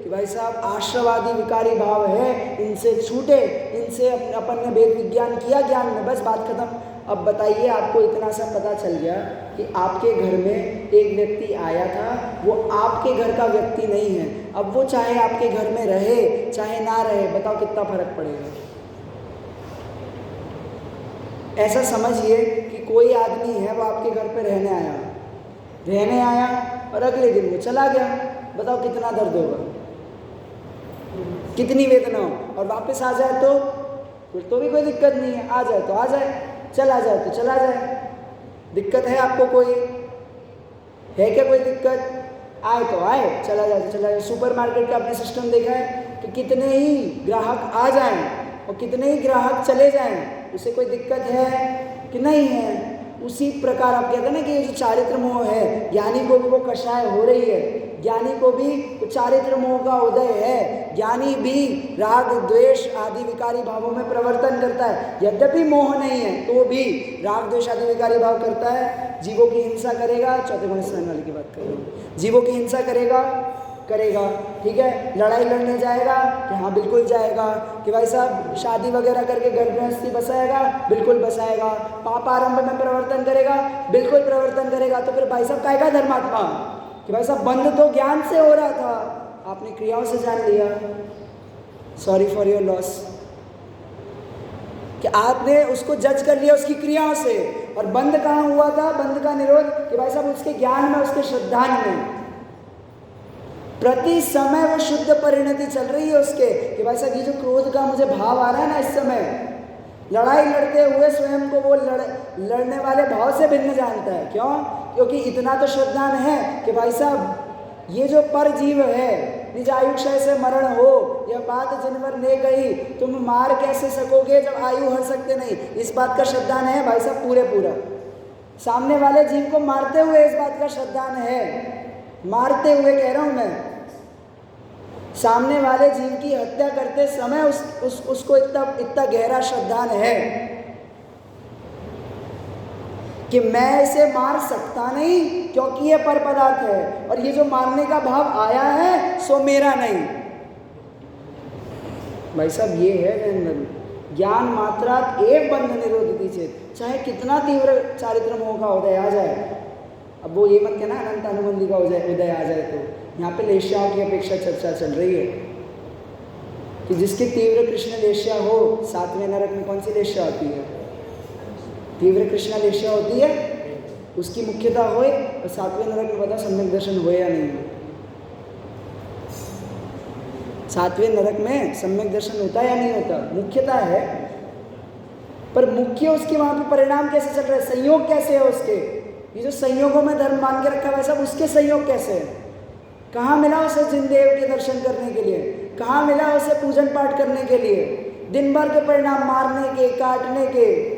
कि भाई साहब आश्रवादी विकारी भाव है, इनसे छूटे, इनसे अपन ने वेद विज्ञान किया ज्ञान में, बस बात खत्म। अब बताइए, आपको इतना सा पता चल गया कि आपके घर में एक व्यक्ति आया था, वो आपके घर का व्यक्ति नहीं है। अब वो चाहे आपके घर में रहे चाहे ना रहे, बताओ कितना फर्क पड़ेगा। ऐसा समझिए कि कोई आदमी है वो आपके घर पे रहने आया और अगले दिन वो चला गया, बताओ कितना दर्द होगा, कितनी वेदना हो। और वापस आ जाए तो फिर तो भी कोई दिक्कत नहीं है, आ जाए तो आ जाए, चला जाए तो चला जाए। दिक्कत है आपको कोई? है क्या कोई दिक्कत? आए तो आए, चला जाए तो चला जाए। सुपरमार्केट का आपने सिस्टम देखा है कि कितने ही ग्राहक आ जाएं और कितने ही ग्राहक चले जाएं, उसे कोई दिक्कत है कि नहीं है? उसी प्रकार आप कहते हैं ना कि ये जो चारित्र मोह है, ज्ञानी को भी वो कषाय हो रही है, ज्ञानी को भी चारित्र मोह का उदय है। ज्ञानी भी राग द्वेष आदि विकारी भावों में प्रवर्तन करता है, यद्यपि मोह नहीं है तो भी राग द्वेष आदि विकारी भाव करता है। जीवों की हिंसा करेगा, चौथे गुण स्नान वाले की बात कर रहा हूँ, जीवों की हिंसा करेगा, ठीक है। लड़ाई लड़ने जाएगा कि हाँ बिल्कुल जाएगा। कि भाई साहब शादी वगैरह करके घर गृहस्थी बसाएगा, बिल्कुल बसाएगा। पाप आरंभ में प्रवर्तन करेगा, बिल्कुल प्रवर्तन करेगा। तो फिर भाई साहब काहेगा धर्मात्मा? कि भाई साहब बंध तो ज्ञान से हो रहा था, आपने क्रियाओं से जान लिया। सॉरी फॉर योर लॉस, कि आपने उसको जज कर लिया उसकी क्रियाओं से। और बंध कहाँ हुआ था? बंध का निरोध कि भाई साहब उसके ज्ञान में, उसके श्रद्धान में प्रति समय वो शुद्ध परिणति चल रही है उसके। कि भाई साहब ये जो क्रोध का मुझे भाव आ रहा है ना इस समय, लड़ाई लड़ते हुए स्वयं को वो लड़ने वाले भाव से भिन्न जानता है। क्यों? क्योंकि इतना तो श्रद्धान है कि भाई साहब ये जो पर जीव है, निज आयुक्षय से मरण हो, यह बात जिनवर ने कही, तुम मार कैसे सकोगे जब आयु हर सकते नहीं। इस बात का श्रद्धान है भाई साहब पूरे पूरा। सामने वाले जीव को मारते हुए इस बात का श्रद्धान है, मारते हुए कह रहा हूं मैं, सामने वाले जीव की हत्या करते समय उसको इतना गहरा श्रद्धान है कि मैं इसे मार सकता नहीं क्योंकि ये पर पदार्थ है, और ये जो मारने का भाव आया है सो मेरा नहीं। भाई साहब ये है ज्ञान मात्रात एव बंध निरोधती चेत, चाहे कितना तीव्र चारित्र मोह का उदय आ जाए। अब वो ये मत कहना अनंत अनुबंधी का उदय आ जाए। तो यहाँ पे लेश्याओं की अपेक्षा चर्चा चल रही है कि जिसकी तीव्र कृष्ण लेश्या हो, 7वें नरक में कौन सी लेश्या होती है? तीव्र कृष्ण लेश्या होती है, उसकी मुख्यता होए, और 7वें नरक में पता सम्यक दर्शन हो या नहीं हो। 7वें नरक में सम्यक दर्शन होता है या नहीं होता? मुख्यता है, पर मुख्य उसके वहां पे परिणाम कैसे चल रहा है, संयोग कैसे है उसके? ये जो संयोगों में धर्म मान के रखा हुआ है सब, उसके संयोग कैसे है? कहाँ मिला उसे जिनदेव के दर्शन करने के लिए? कहाँ मिला उसे पूजन पाठ करने के लिए? दिन भर के परिणाम मारने के, काटने के,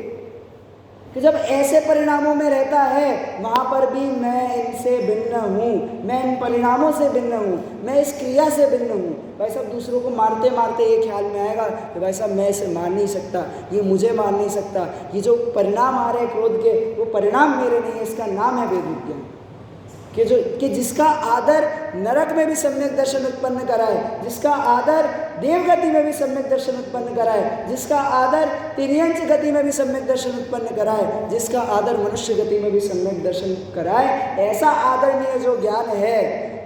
कि जब ऐसे परिणामों में रहता है वहाँ पर भी मैं इनसे भिन्न हूँ, मैं इन परिणामों से भिन्न हूँ, मैं इस क्रिया से भिन्न हूँ। भाई साहब दूसरों को मारते मारते ये ख्याल में आएगा कि भाई साहब मैं इसे मार नहीं सकता, ये मुझे मार नहीं सकता, ये जो परिणाम आ रहे हैं क्रोध के वो परिणाम मेरे नहीं है। इसका नाम है वेद विज्ञान, कि जिसका आदर नरक में भी सम्यक दर्शन उत्पन्न कराए, जिसका आदर देवगति में भी सम्यक दर्शन उत्पन्न कराए, जिसका आदर तिर्यंच गति में भी सम्यक दर्शन उत्पन्न कराए, जिसका आदर मनुष्य गति में भी सम्यक दर्शन कराए, ऐसा आदरणीय जो ज्ञान है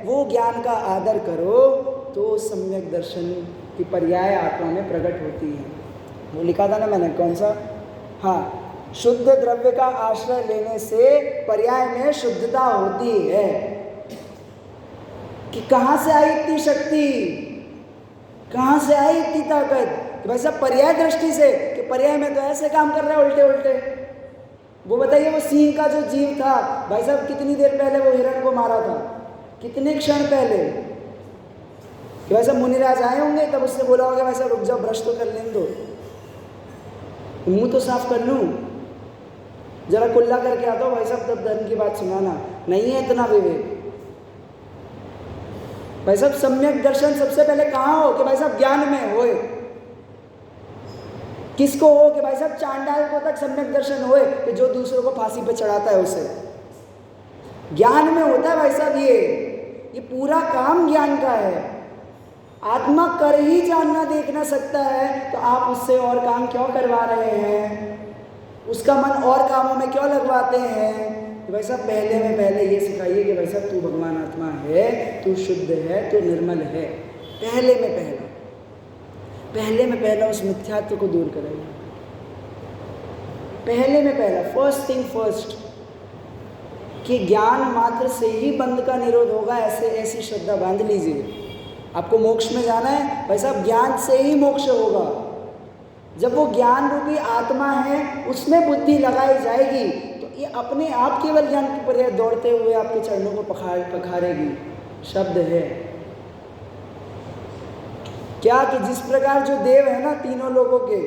वो ज्ञान का आदर करो तो सम्यक दर्शन की पर्याय आत्मा में प्रकट होती है। वो लिखा था ना मैंने, कौन सा? हाँ, शुद्ध द्रव्य का आश्रय लेने से पर्याय में शुद्धता होती है। कि कहाँ से आई इतनी शक्ति, कहाँ से आई इतनी ताकत? कि भाई साहब पर्याय दृष्टि से, कि पर्याय में तो ऐसे काम कर रहे हैं उल्टे उल्टे। वो बताइए, वो सिंह का जो जीव था भाई साहब, कितनी देर पहले वो हिरण को मारा था, कितने क्षण पहले। कि भाई साहब मुनिराज आए होंगे तब उसने बोला होगा भाई साहब रुक जाओ, ब्रश तो कर लेने दो, मुंह तो साफ कर लूँ, जरा कुल्ला करके आता हो भाई साहब, तब धर्म की बात सुनाना। नहीं है इतना विवेक भाई साहब। सम्यक दर्शन सबसे पहले कहाँ हो? कि भाई साहब ज्ञान में होए। किसको हो? कि भाई साहब चांडाल को तक सम्यक दर्शन होए, कि जो दूसरों को फांसी पे चढ़ाता है उसे। ज्ञान में होता है भाई साहब ये पूरा काम ज्ञान का है। आत्मा कर ही जानना देखना सकता है, तो आप उससे और काम क्यों करवा रहे हैं? उसका मन और कामों में क्यों लगवाते हैं? तो भाई साहब पहले में पहले ये सिखाइए कि भाई साहब तू भगवान आत्मा है, तू शुद्ध है, तू निर्मल है। पहले में पहला उस मिथ्यात्व को दूर करेगा। पहले में पहला, फर्स्ट थिंग फर्स्ट, कि ज्ञान मात्र से ही बंध का निरोध होगा, ऐसी श्रद्धा बांध लीजिए। आपको मोक्ष में जाना है भाई साहब, ज्ञान से ही मोक्ष होगा। जब वो ज्ञान रूपी आत्मा है उसमें बुद्धि लगाई जाएगी तो ये अपने आप केवल ज्ञान की पर्याय दौड़ते हुए आपके चरणों को पखारेगी। शब्द है क्या कि जिस प्रकार जो देव है ना तीनों लोगों के,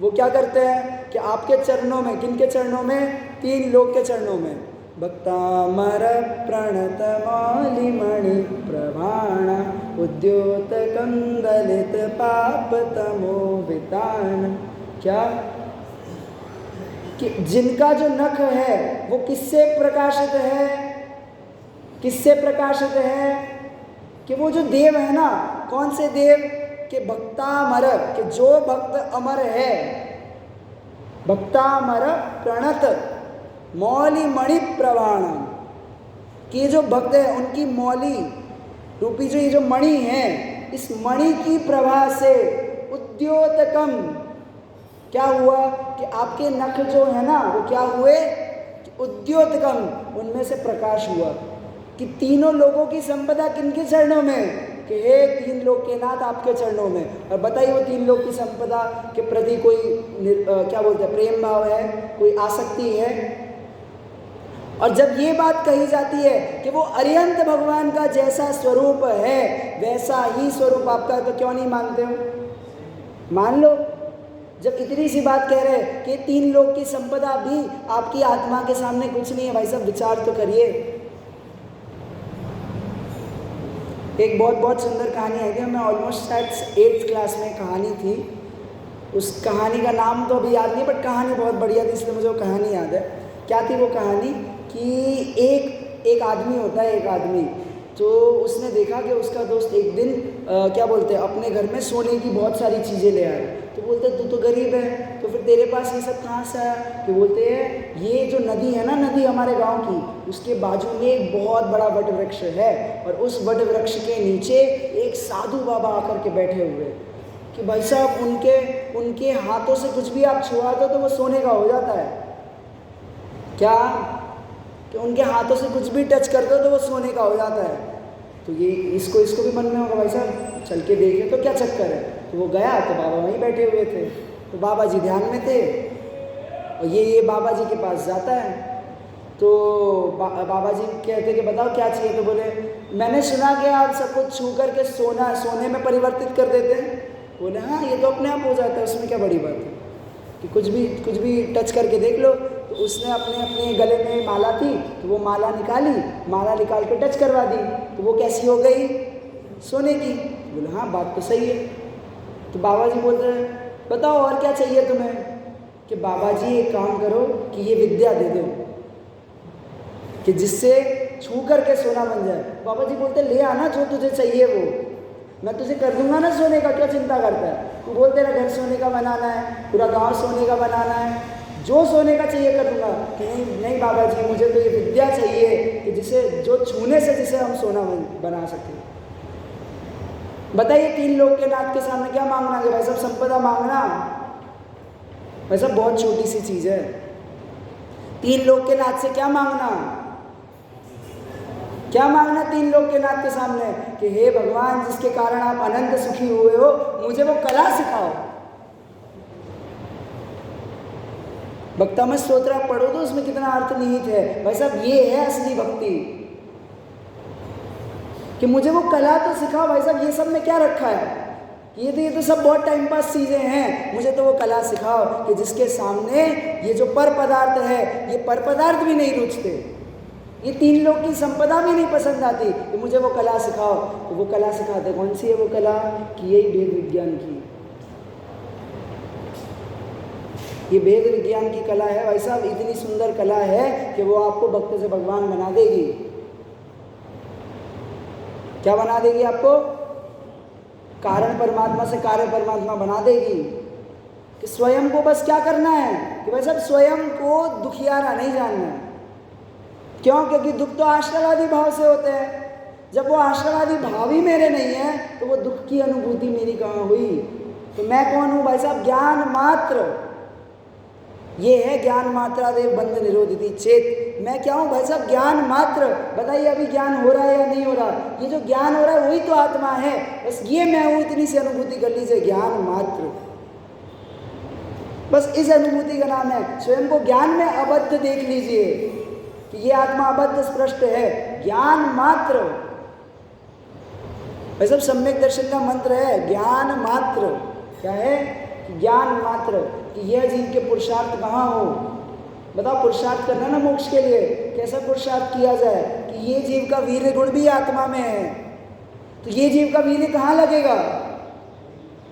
वो क्या करते हैं कि आपके चरणों में, किनके चरणों में? 3 लोग के चरणों में। भक्तामर प्रणत मौलिमणि प्रभाण उद्योत कंदलित पाप तमो वितान। क्या कि जिनका जो नख है वो किससे प्रकाशित है? किससे प्रकाशित है? कि वो जो देव है ना, कौन से देव? कि भक्तामर, कि जो भक्त अमर है। भक्तामर प्रणत मौली मणि प्रवाण, कि जो भक्त है उनकी मौली रूपी जो ये जो मणि है, इस मणि की प्रभा से उद्योतकम, क्या हुआ कि आपके नख जो है ना वो क्या हुए? उद्योतकम, उनमें से प्रकाश हुआ। कि तीनों लोगों की संपदा किनके चरणों में? कि हे 3 लोक के नाथ आपके चरणों में। और बताइए वो 3 लोक की संपदा के प्रति कोई क्या बोलते हैं, प्रेम भाव है, कोई आसक्ति है? और जब ये बात कही जाती है कि वो अरिहंत भगवान का जैसा स्वरूप है वैसा ही स्वरूप आपका, तो क्यों नहीं मानते हो? मान लो। जब इतनी सी बात कह रहे हैं कि 3 लोक की संपदा भी आपकी आत्मा के सामने कुछ नहीं है, भाई साहब विचार तो करिए। एक बहुत सुंदर कहानी आई थी, मैं ऑलमोस्ट शायद 8th क्लास में कहानी थी, उस कहानी का नाम तो अभी याद नहीं, बट कहानी बहुत बढ़िया थी इसलिए मुझे वो कहानी याद है। क्या थी वो कहानी कि एक आदमी होता है, एक आदमी, तो उसने देखा कि उसका दोस्त एक दिन क्या बोलते हैं अपने घर में सोने की बहुत सारी चीज़ें ले आए। तो बोलते तू तो गरीब है, तो फिर तेरे पास ये सब कहाँ से आया? कि बोलते हैं ये जो नदी है ना, नदी हमारे गांव की, उसके बाजू में एक बहुत बड़ा वट वृक्ष है और उस वट वृक्ष के नीचे एक साधु बाबा आकर के बैठे हुए कि भाई साहब उनके हाथों से कुछ भी आप छुआ दो तो वो सोने का हो जाता है। क्या कि उनके हाथों से कुछ भी टच कर दो तो वो सोने का हो जाता है। तो ये इसको भी मन में होगा भाई साहब चल के देखे तो क्या चक्कर है। तो वो गया तो बाबा वहीं बैठे हुए थे, तो बाबा जी ध्यान में थे और ये बाबा जी के पास जाता है। तो बाबा जी कहते कि बताओ क्या चाहिए? तो बोले मैंने सुना कि आप सब कुछ छू करके सोने में परिवर्तित कर देते हैं। बोले हाँ ये तो अपने आप हो जाता है, उसमें क्या बड़ी बात है कि कुछ भी टच करके देख लो। तो उसने अपने गले में माला थी तो वो माला निकाल के टच करवा दी, तो वो कैसी हो गई? सोने की। बोले हाँ बात तो सही है। तो बाबा जी बोलते हैं बताओ और क्या चाहिए तुम्हें? कि बाबा जी एक काम करो कि ये विद्या दे दो कि जिससे छू करके सोना बन जाए। बाबा जी बोलते ले आना जो तुझे चाहिए वो मैं तुझे कर दूंगा ना सोने का, क्या चिंता करता है? तू बोलते ना घर सोने का बनाना है, पूरा गांव सोने का बनाना है, जो सोने का चाहिए कर दूंगा। कि नहीं बाबा जी मुझे तो ये विद्या चाहिए कि जो छूने से जिसे हम सोना बना सकें। बताइए 3 लोग के नाथ के सामने क्या मांगना है भाई साहब? संपदा मांगना भाई साहब बहुत छोटी सी चीज़ है। 3 लोग के नाथ से क्या मांगना 3 लोग के नाथ के सामने? कि हे भगवान जिसके कारण आप अनंत सुखी हुए हो, मुझे वो कला सिखाओ। भक्तम स्तोत्र आप पढ़ो तो उसमें कितना अर्थ निहित है भाई साहब। ये है असली भक्ति कि मुझे वो कला तो सिखाओ। भाई साहब ये सब में क्या रखा है? ये तो सब बहुत टाइम पास चीज़ें हैं, मुझे तो वो कला सिखाओ कि जिसके सामने ये जो पर पदार्थ है, ये पर पदार्थ भी नहीं रुचते, ये 3 लोग की संपदा भी नहीं पसंद आती, कि मुझे वो कला सिखाओ। तो वो कला सिखाते कौन सी है वो कला? कि यही वेद विज्ञान की, ये वेद विज्ञान की कला है भाई साहब। इतनी सुंदर कला है कि वो आपको भक्त से भगवान बना देगी। क्या बना देगी आपको? कारण परमात्मा से कार्य परमात्मा बना देगी। कि स्वयं को बस क्या करना है कि भाई साहब स्वयं को दुखियारा नहीं जानना है। क्यों? क्योंकि दुख तो आश्रयवादी भाव से होते हैं। जब वो आश्रयवादी भाव ही मेरे नहीं है तो वो दुख की अनुभूति मेरी कहाँ हुई? तो मैं कौन हूँ भाई साहब? ज्ञान मात्र। ये है ज्ञान मात्रादेव बंध निरोधिति चेत। मैं क्या हूँ भाई साहब? ज्ञान मात्र। बताइए अभी ज्ञान हो रहा है या नहीं हो रहा? ये जो ज्ञान हो रहा है वही तो आत्मा है। बस ये मैं हूँ, इतनी सी अनुभूति कर लीजिए, ज्ञान मात्र। बस इस अनुभूति का नाम है। स्वयं को ज्ञान में अबद्ध देख लीजिए कि ये आत्मा अबद्ध स्पष्ट है, ज्ञान मात्र। भाई साहब सम्यक दर्शन का मंत्र है ज्ञान मात्र। क्या है? ज्ञान मात्र। कि यह जीव के पुरुषार्थ कहाँ हो? बताओ पुरुषार्थ करना ना मोक्ष के लिए, कैसा पुरुषार्थ किया जाए? कि ये जीव का वीर्य गुण भी आत्मा में है, तो ये जीव का वीर्य कहाँ लगेगा?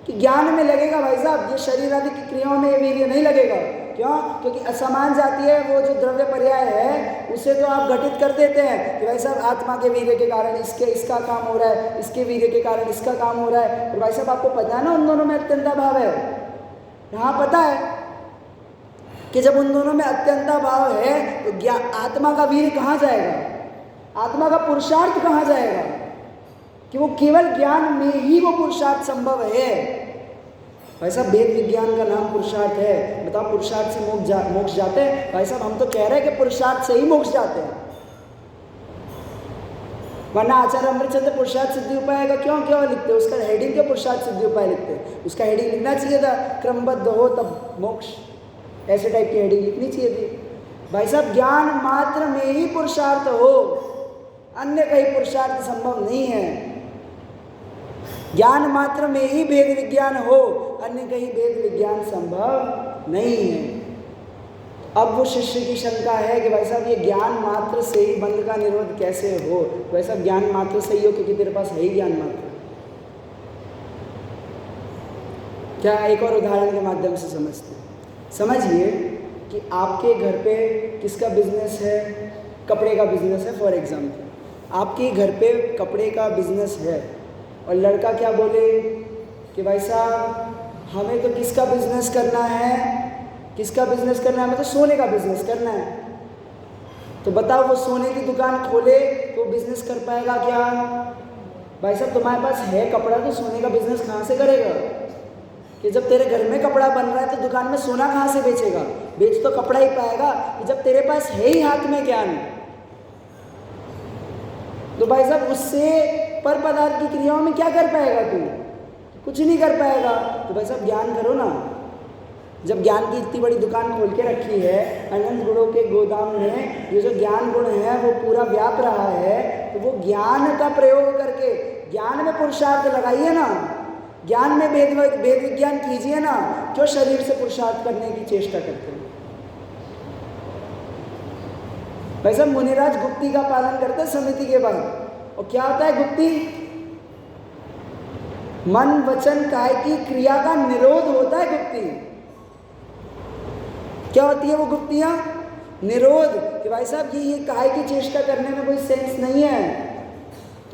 कि ज्ञान में लगेगा भाई साहब। ये शरीर आदि की क्रियाओं में ये वीर्य नहीं लगेगा। क्यों? क्योंकि असमान जाती है वो जो द्रव्य पर्याय है उसे तो आप घटित कर देते हैं कि भाई साहब आत्मा के वीर्य के कारण इसका काम हो रहा है, इसके वीर्य के कारण इसका काम हो रहा है। और भाई साहब आपको पता है ना उन दोनों में अत्यंता भाव है। हाँ पता है कि जब उन दोनों में अत्यंता भाव है तो आत्मा का वीर्य कहाँ जाएगा? आत्मा का पुरुषार्थ कहाँ जाएगा? कि वो केवल ज्ञान में ही वो पुरुषार्थ संभव है। भाई साहब वेद विज्ञान का नाम पुरुषार्थ है। बताओ पुरुषार्थ से मोक्ष जाते हैं? भाई साहब हम तो कह रहे हैं कि पुरुषार्थ से ही मोक्ष जाते हैं, वरना आचार्य अमृतचंद्र पुरुषार्थ सिद्धि उपाय का क्यों लिखते? उसका हेडिंग क्यों पुरुषार्थ सिद्धि उपाय लिखते? उसका हेडिंग लिखना चाहिए था क्रमबद्ध हो तब मोक्ष, ऐसे टाइप की हेडिंग लिखनी चाहिए थी। भाई साहब ज्ञान मात्र में ही पुरुषार्थ हो, अन्य कहीं पुरुषार्थ संभव नहीं है। ज्ञान मात्र में ही भेद विज्ञान हो, अन्य कहीं वेद विज्ञान संभव नहीं है। अब वो शिष्य की शंका है कि भाई साहब ये ज्ञान मात्र से ही बंध का निरोध कैसे हो? भाई साहब ज्ञान मात्र से ही हो क्योंकि तेरे पास है ही ज्ञान मात्र। क्या एक और उदाहरण के माध्यम से समझते हैं। समझिए कि आपके घर पे किसका बिजनेस है? कपड़े का बिजनेस है। फॉर एग्जाम्पल आपके घर पे कपड़े का बिजनेस है और लड़का क्या बोले कि भाई साहब हमें तो किसका बिजनेस करना है? किसका बिजनेस करना है? हमें तो सोने का बिजनेस करना है। तो बताओ वो सोने की दुकान खोले तो बिजनेस कर पाएगा क्या? भाई साहब तुम्हारे पास है कपड़ा तो सोने का बिजनेस कहाँ से करेगा? कि जब तेरे घर में कपड़ा बन रहा है तो दुकान में सोना कहाँ से बेचेगा? बेच तो कपड़ा ही पाएगा कि जब तेरे पास है ही हाथ में ज्ञान। तो भाई साहब उससे पर पदार्थ की क्रियाओं में क्या कर पाएगा तू? कुछ नहीं कर पाएगा। तो भाई साहब ज्ञान करो ना। जब ज्ञान की इतनी बड़ी दुकान खोल के रखी है, अनंत गुणों के गोदाम में ये जो ज्ञान गुण है वो पूरा व्याप रहा है, तो वो ज्ञान का प्रयोग करके ज्ञान में पुरुषार्थ लगाइए ना, ज्ञान में वेद विज्ञान कीजिए ना। क्यों शरीर से पुरुषार्थ करने की चेष्टा करते हैं? भाई साहब मुनिराज गुप्ती का पालन करते हैं समिति के बाद, और क्या होता है गुप्ती? मन वचन काय की क्रिया का निरोध होता है गुप्ती। क्या होती है वो गुप्तियां? निरोध। कि भाई साहब ये काय की चेष्टा करने में कोई सेंस नहीं है,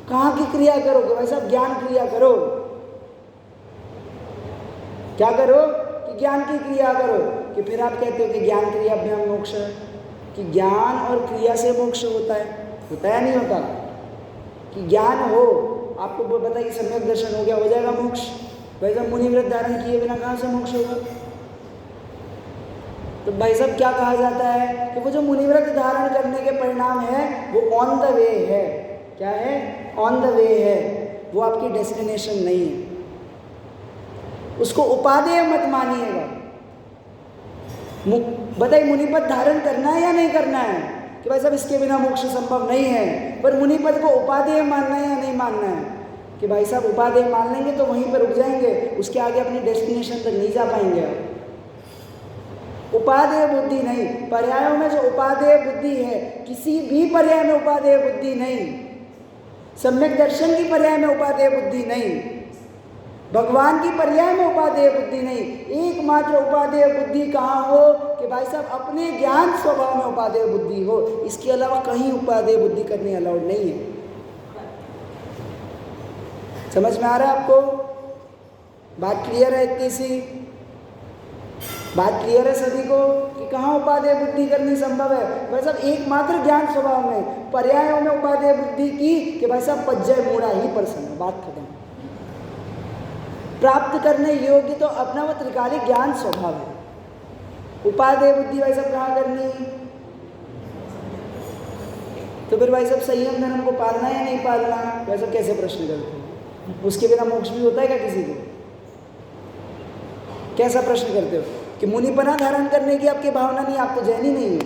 कहाँ की क्रिया करो? कि भाई साहब ज्ञान क्रिया करो। क्या करो? कि ज्ञान की क्रिया करो। कि फिर आप कहते हो कि ज्ञान क्रिया अभ्याम मोक्ष है, कि ज्ञान और क्रिया से मोक्ष होता है या नहीं होता? कि ज्ञान हो, आपको वो बताइए सम्यक दर्शन हो गया, हो जाएगा मोक्ष। भाई साहब मुनि व्रत धारण किए बिना कहाँ से मोक्ष होगा? तो भाई साहब क्या कहा जाता है कि वो जो मुनि व्रत धारण करने के परिणाम है वो ऑन द वे है। क्या है? ऑन द वे है, वो आपकी डेस्टिनेशन नहीं है। उसको उपादेय मत मानिएगा। बताइए मुनिपद धारण करना है या नहीं करना है? कि भाई साहब इसके बिना मोक्ष संभव नहीं है, पर मुनिपद को उपादेय मानना है या नहीं मानना है? कि भाई साहब उपादेय मान लेंगे तो वहीं पर रुक जाएंगे, उसके आगे अपनी डेस्टिनेशन तक नहीं जा पाएंगे आप। उपादेय बुद्धि नहीं, पर्यायों में जो उपादेय बुद्धि है, किसी भी पर्याय में उपादेय बुद्धि नहीं, सम्यक दर्शन की पर्याय में उपादेय बुद्धि नहीं, भगवान की पर्याय में उपादेय बुद्धि नहीं। एकमात्र उपादेय बुद्धि कहाँ हो? कि भाई साहब अपने ज्ञान स्वभाव में उपादेय बुद्धि हो, इसके अलावा कहीं उपादेय बुद्धि करनी अलाउड नहीं है। समझ में आ रहा है आपको? बात क्लियर है? इतनी सी बात क्लियर है सभी को कि कहाँ उपादेय बुद्धि करनी संभव है? भाई साहब एकमात्र ज्ञान स्वभाव में, पर्यायों में उपादेय बुद्धि की कि भाई साहब पज्जय मूढ़ा ही प्रसन्न, बात खत्म। प्राप्त करने योग्य तो अपना वो त्रिकालिक ज्ञान स्वभाव है। उपादेय बुद्धि भाई साहब कहाँ करनी? तो फिर भाई साहब संयम धर्म को पालना या नहीं पालना? भाई साहब कैसे प्रश्न करते हैं? उसके बिना मोक्ष भी होता है क्या किसी को? कैसा प्रश्न करते हो कि मुनिपना धारण करने की आपकी भावना नहीं, आप तो जैनी नहीं हो?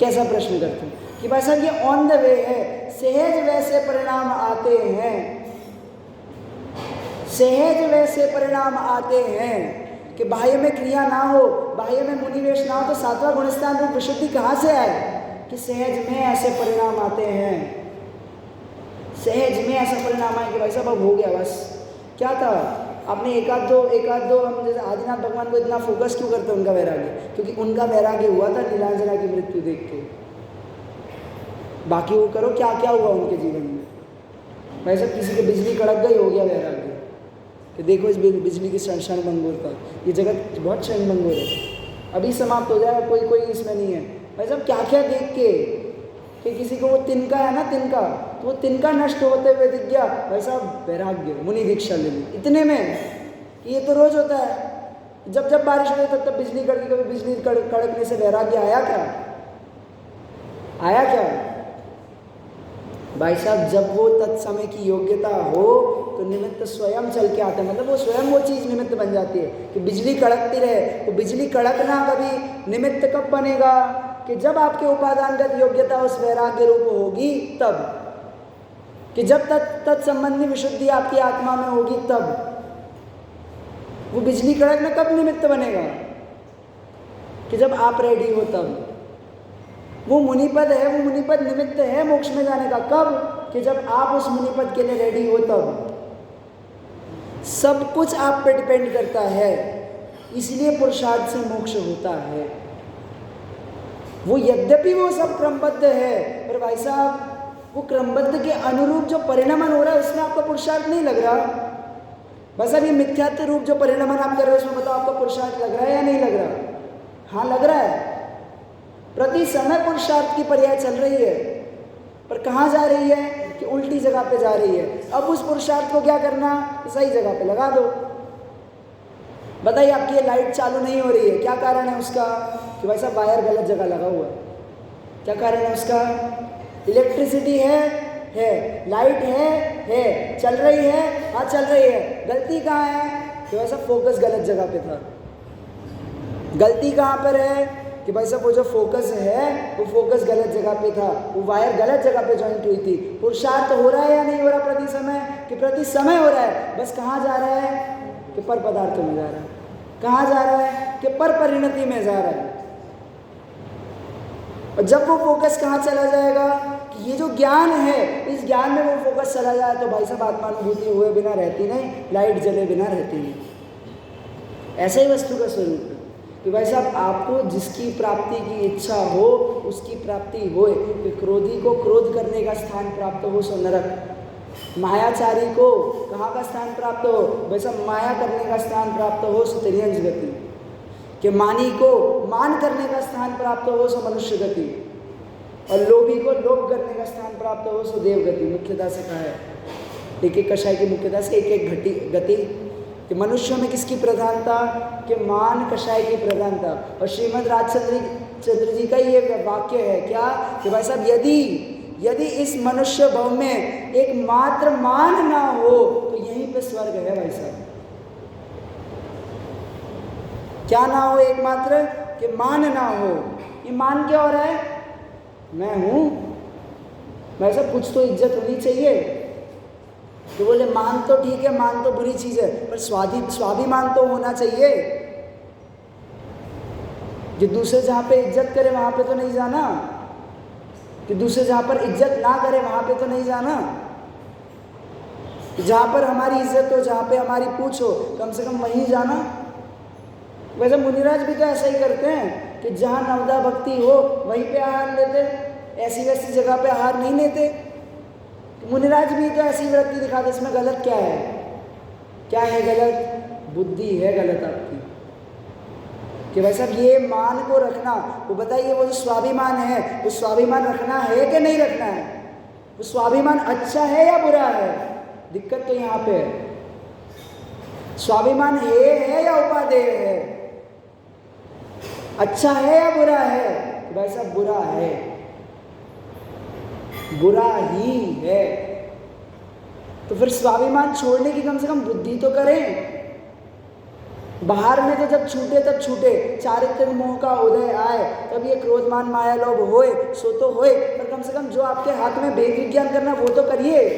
कैसा प्रश्न करते हो कि भाई साहब ये ऑन द वे है, सहज वैसे परिणाम आते हैं, सहज वैसे परिणाम आते हैं कि बाह्य में क्रिया ना हो, बाह्य में मुनिवेश ना हो, तो सातवां गुणस्थान रूप विशुद्धि कहाँ से आए? कि सहज में ऐसे परिणाम आते हैं, सहज में ऐसा परिणाम आए कि भाई साहब अब हो गया बस। क्या था? आपने एकाध दो हम जैसे आदिनाथ भगवान को इतना फोकस क्यों करते हैं उनका वैराग्य? क्योंकि उनका वैराग्य हुआ था नीलांजना की मृत्यु देख के। बाकी वो करो क्या क्या हुआ उनके जीवन में। भाई साहब किसी की बिजली कड़क गई, हो गया वैराग्य कि देखो इस बिजली की क्षण भंगुरता, ये जगत बहुत क्षण भंगुर है, अभी समाप्त हो जाएगा, कोई इसमें नहीं है। भाई साहब क्या क्या देख के कि किसी को वो तिनका है ना, तिनका, तो वो तिनका नष्ट होते हुए दिख गया, भाई साहब वैराग्य, मुनि दीक्षा ले ली। इतने में ये तो रोज होता है, जब जब बारिश हो तब तब बिजली कड़की, कभी बिजली कड़कने से वैराग्य आया क्या? आया क्या? भाई साहब जब वो तत्समय की योग्यता हो तो निमित्त स्वयं चल के आता है, मतलब वो स्वयं वो चीज़ निमित्त बन जाती है कि बिजली कड़कती रहे। तो बिजली कड़कना कभी निमित्त कब बनेगा? कि जब आपके उपादानगत योग्यता उस वैराग्य रूप होगी तब, कि जब तत्संबंधी विशुद्धि आपकी आत्मा में होगी तब। वो बिजली कड़कना कब निमित्त बनेगा? कि जब आप रेडी हो तब। वो मुनिपद है, वो मुनिपद निमित्त है मोक्ष में जाने का। कब? कि जब आप उस मुनिपद के लिए रेडी हो तब। सब कुछ आप पे डिपेंड करता है, इसलिए पुरुषार्थ से मोक्ष होता है। वो यद्यपि वो सब क्रमबद्ध है, पर भाई साहब वो क्रमबद्ध के अनुरूप जो परिणमन हो रहा है उसमें आपका पुरुषार्थ नहीं लग रहा। बस अब ये मिथ्यात्व रूप जो परिणमन आप कर रहे हो उसमें बताओ आपका पुरुषार्थ लग रहा है या नहीं लग रहा? हाँ लग रहा है। प्रति समय पुरुषार्थ की पर्याय चल रही है, पर कहाँ जा रही है? कि उल्टी जगह पे जा रही है। अब उस पुरुषार्थ को क्या करना? सही जगह पे लगा दो। बताइए आपकी ये लाइट चालू नहीं हो रही है, क्या कारण है उसका? कि भाई साहब वायर गलत जगह लगा हुआ है। क्या कारण है उसका? इलेक्ट्रिसिटी है, लाइट है, चल रही है, हाँ चल रही है। गलती कहाँ है? कि भाई साहब फोकस गलत जगह पे था। गलती कहाँ पर है? कि भाई साहब वो जो फोकस है वो फोकस गलत जगह पे था, वो वायर गलत जगह पे ज्वाइंट हुई थी। पुरुषार्थ हो रहा है या नहीं हो रहा प्रति समय? कि प्रति समय हो रहा है, बस कहाँ जा रहा है? कि पर पदार्थों में जा रहा है। कहाँ जा रहा है? कि पर परिणति में जा रहा है। और जब वो फोकस कहाँ चला जाएगा? कि ये जो ज्ञान है, इस ज्ञान में वो फोकस चला जाए तो भाई साहब आत्मानुभूति हुए बिना रहती नहीं, लाइट जले बिना रहती नहीं। ऐसा ही वस्तु का स्वरूप है कि भाई साहब आपको जिसकी प्राप्ति की इच्छा हो उसकी प्राप्ति होए। कि क्रोधी को क्रोध करने का स्थान प्राप्त हो सो नरक, मायाचारी को कहाँ का स्थान प्राप्त हो? भाई साहब माया करने का स्थान प्राप्त हो सो तिर्यंज गति, कि मानी को मान करने का स्थान प्राप्त हो सो मनुष्य गति, और लोभी को लोभ करने का स्थान प्राप्त हो सो देव गति। मुख्यता से कहा है, एक एक कषाय की मुख्यता से एक एक गति। कि मनुष्यों में किसकी प्रधानता? कि मान कषाय की प्रधानता। और श्रीमद् राजचंद्र जी का ये वाक्य है क्या? कि भाई साहब यदि इस मनुष्य भव में एक मात्र मान ना हो तो यहीं पे स्वर्ग है भाई साहब। क्या ना हो? एकमात्र कि मान ना हो। ये मान क्या हो रहा है? मैं हूं, भाई साहब कुछ तो इज्जत होनी चाहिए। तो बोले मान तो ठीक है, मान तो बुरी चीज है, पर स्वाभिमान तो होना चाहिए। कि दूसरे जहां पे इज्जत करे वहां पे तो नहीं जाना, कि दूसरे जहां पर इज्जत ना करे वहां पे तो नहीं जाना। जहां पर हमारी इज्जत हो, जहां पे हमारी पूछ हो, कम से कम वहीं जाना। वैसे मुनिराज भी तो ऐसा ही करते हैं कि जहां नवदा भक्ति हो वहीं पे आहार लेते, ऐसी वैसी जगह पे आहार नहीं लेते। मुनिराज भी तो ऐसी वृत्ति दिखाते। इसमें गलत क्या है? क्या है गलत? बुद्धि है गलत आपकी। कि भाई साहब ये मान को रखना, वो बताइए वो जो स्वाभिमान है, वो स्वाभिमान रखना है कि नहीं रखना है? वो स्वाभिमान अच्छा है या बुरा है? दिक्कत तो यहाँ पे है। स्वाभिमान है या उपादेय है? अच्छा है या बुरा है? कि भाई साहब बुरा है, बुरा ही है। तो फिर स्वाभिमान छोड़ने की कम से कम बुद्धि तो करें। बाहर में तो जब छूटे तब छूटे, चारित्रिक मोह का उदय आए तब ये क्रोध मान माया लोभ होए सो तो होए, पर कम से कम जो आपके हाथ में भेद विज्ञान करना वो तो करिए।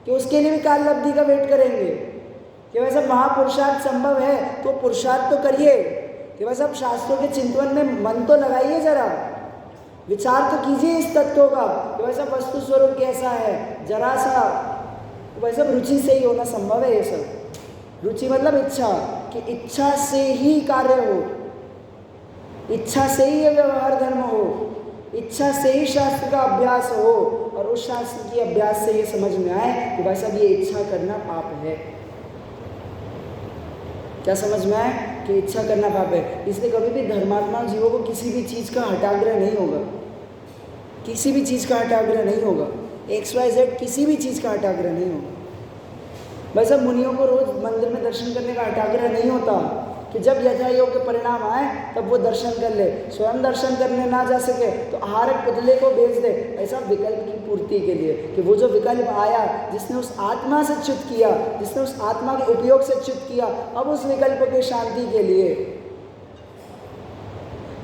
कि उसके लिए भी काल लब्धि का वेट करेंगे? कि वैसा महापुरुषार्थ संभव है तो पुरुषार्थ तो करिए। कि वैसा आप शास्त्रों के चिंतन में मन तो लगाइए, जरा विचार तो कीजिए इस तत्वों का कि वैसा वस्तु स्वरूप कैसा है। जरा सा वैसा रुचि से ही होना संभव है। ये सब रुचि मतलब इच्छा, कि इच्छा से ही कार्य हो, इच्छा से ही ये व्यवहार धर्म हो, इच्छा से ही शास्त्र का अभ्यास हो, और उस शास्त्र की अभ्यास से ये समझ में आए कि भाई साहब ये इच्छा करना पाप है। क्या समझ में आए कि इच्छा करना पाप है? इसलिए कभी भी धर्मात्मा जीवों को किसी भी चीज़ का हठाग्रह नहीं होगा, किसी भी चीज़ का हठाग्रह नहीं होगा। XYZ किसी भी चीज़ का हठाग्रह नहीं होगा। भाई साहब मुनियों को रोज मंदिर में दर्शन करने का हठाग्रह नहीं होता कि जब यथा योग्य परिणाम आए तब वो दर्शन कर ले। स्वयं दर्शन करने ना जा सके तो आहारक पुतले को भेज दे, ऐसा विकल्प की पूर्ति के लिए। कि वो जो विकल्प आया जिसने उस आत्मा से च्युत किया, जिसने उस आत्मा के उपयोग से च्युत किया, अब उस विकल्प की शांति के लिए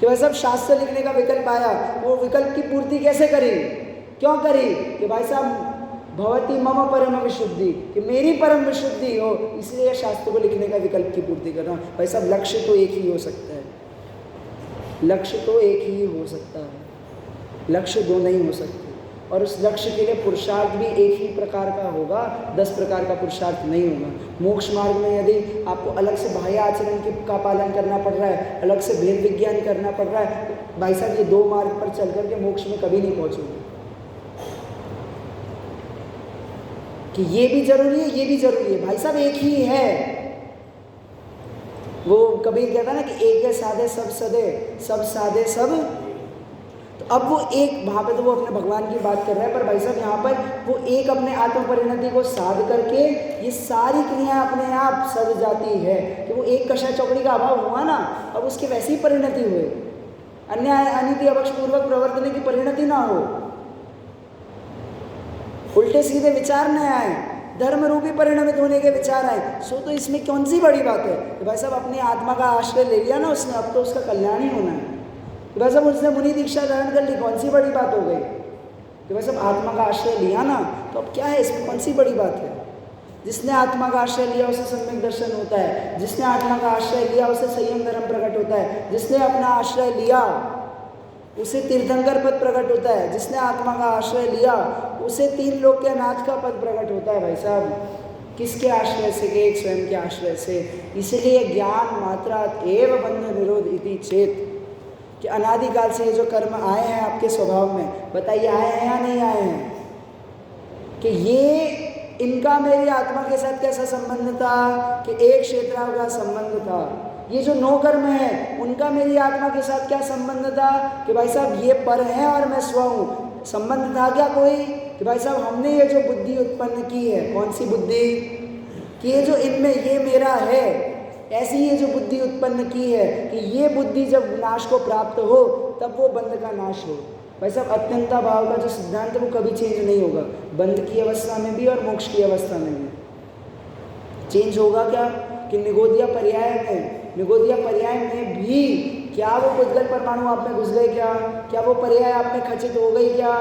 कि भाई साहब शास्त्र लिखने का विकल्प आया, वो विकल्प की पूर्ति कैसे करी, क्यों करी? कि भाई साहब भवती मम परम विशुद्धि, कि मेरी परम विशुद्धि हो, इसलिए शास्त्र को लिखने का विकल्प की पूर्ति कर रहा हूँ। भाई साहब लक्ष्य तो एक ही हो सकता है, लक्ष्य तो एक ही हो सकता है, लक्ष्य दो नहीं हो सकते। और उस लक्ष्य के लिए पुरुषार्थ भी एक ही प्रकार का होगा, 10 प्रकार का पुरुषार्थ नहीं होगा। मोक्ष मार्ग में यदि आपको अलग से बाह्य आचरण का पालन करना पड़ रहा है, अलग से भेद विज्ञान करना पड़ रहा है, तो भाई साहब ये 2 मार्ग पर चल करके मोक्ष में कभी नहीं पहुँचोगे। कि ये भी जरूरी है, ये भी जरूरी है, भाई साहब एक ही है। वो कबीर कहता ना कि एक है साधे सब सदे, सब साधे सब। तो अब वो एक, वहाँ पे तो वो अपने भगवान की बात कर रहा है, पर भाई साहब यहाँ पर वो एक अपने आत्म परिणति को साध करके ये सारी क्रियाएं अपने आप सद जाती है। कि वो एक कषाय चौकड़ी का अभाव हुआ ना, अब उसकी वैसी ही परिणति हुई, अन्याय अनिति अवक्षपूर्वक प्रवर्तने की परिणति ना हो, उल्टे सीधे विचार न आए, धर्म रूपी परिणमित होने के विचार आए। सो तो इसमें कौन सी बड़ी बात है कि भाई साहब अपनी आत्मा का आश्रय ले लिया ना उसने, अब तो उसका कल्याण ही होना है। कि भाई साहब उसने मुनि दीक्षा धारण कर ली, कौन सी बड़ी बात हो गई कि भाई साहब आत्मा का आश्रय लिया ना, तो अब क्या है इसमें, कौन सी बड़ी बात है। जिसने आत्मा का आश्रय लिया उसे सम्यक दर्शन होता है, जिसने आत्मा का आश्रय लिया उसे संयम धर्म प्रकट होता है, जिसने अपना आश्रय लिया उसे तीर्थंकर पद प्रकट होता है, जिसने आत्मा का आश्रय लिया उसे 3 लोक के नाथ का पद प्रकट होता है। भाई साहब किसके आश्रय से, कि एक स्वयं के आश्रय से। इसलिए ज्ञान मात्रा एव बंध निरोध इति चेत, कि अनादिकाल से ये जो कर्म आए हैं आपके स्वभाव में, बताइए आए हैं या नहीं आए हैं, कि ये इनका मेरी आत्मा के साथ कैसा संबंध था, कि एक क्षेत्र का संबंध था। ये जो 9 कर्म है उनका मेरी आत्मा के साथ क्या संबंध था, कि भाई साहब ये पर है और मैं स्व हूँ। संबंध था क्या कोई, कि भाई साहब हमने ये जो बुद्धि उत्पन्न की है, कौन सी बुद्धि, कि ये जो इनमें ये मेरा है, ऐसी ये जो बुद्धि उत्पन्न की है, कि ये बुद्धि जब नाश को प्राप्त हो तब वो बंध का नाश हो। भाई साहब अत्यंता भाव का जो सिद्धांत है वो कभी चेंज नहीं होगा, बंध की अवस्था में भी और मोक्ष की अवस्था में भी। चेंज होगा क्या, कि निगोदिया पर्याय में भी क्या वो पुद्गल परमाणु आप में घुस गए, क्या वो पर्याय आप में खचित हो गई क्या,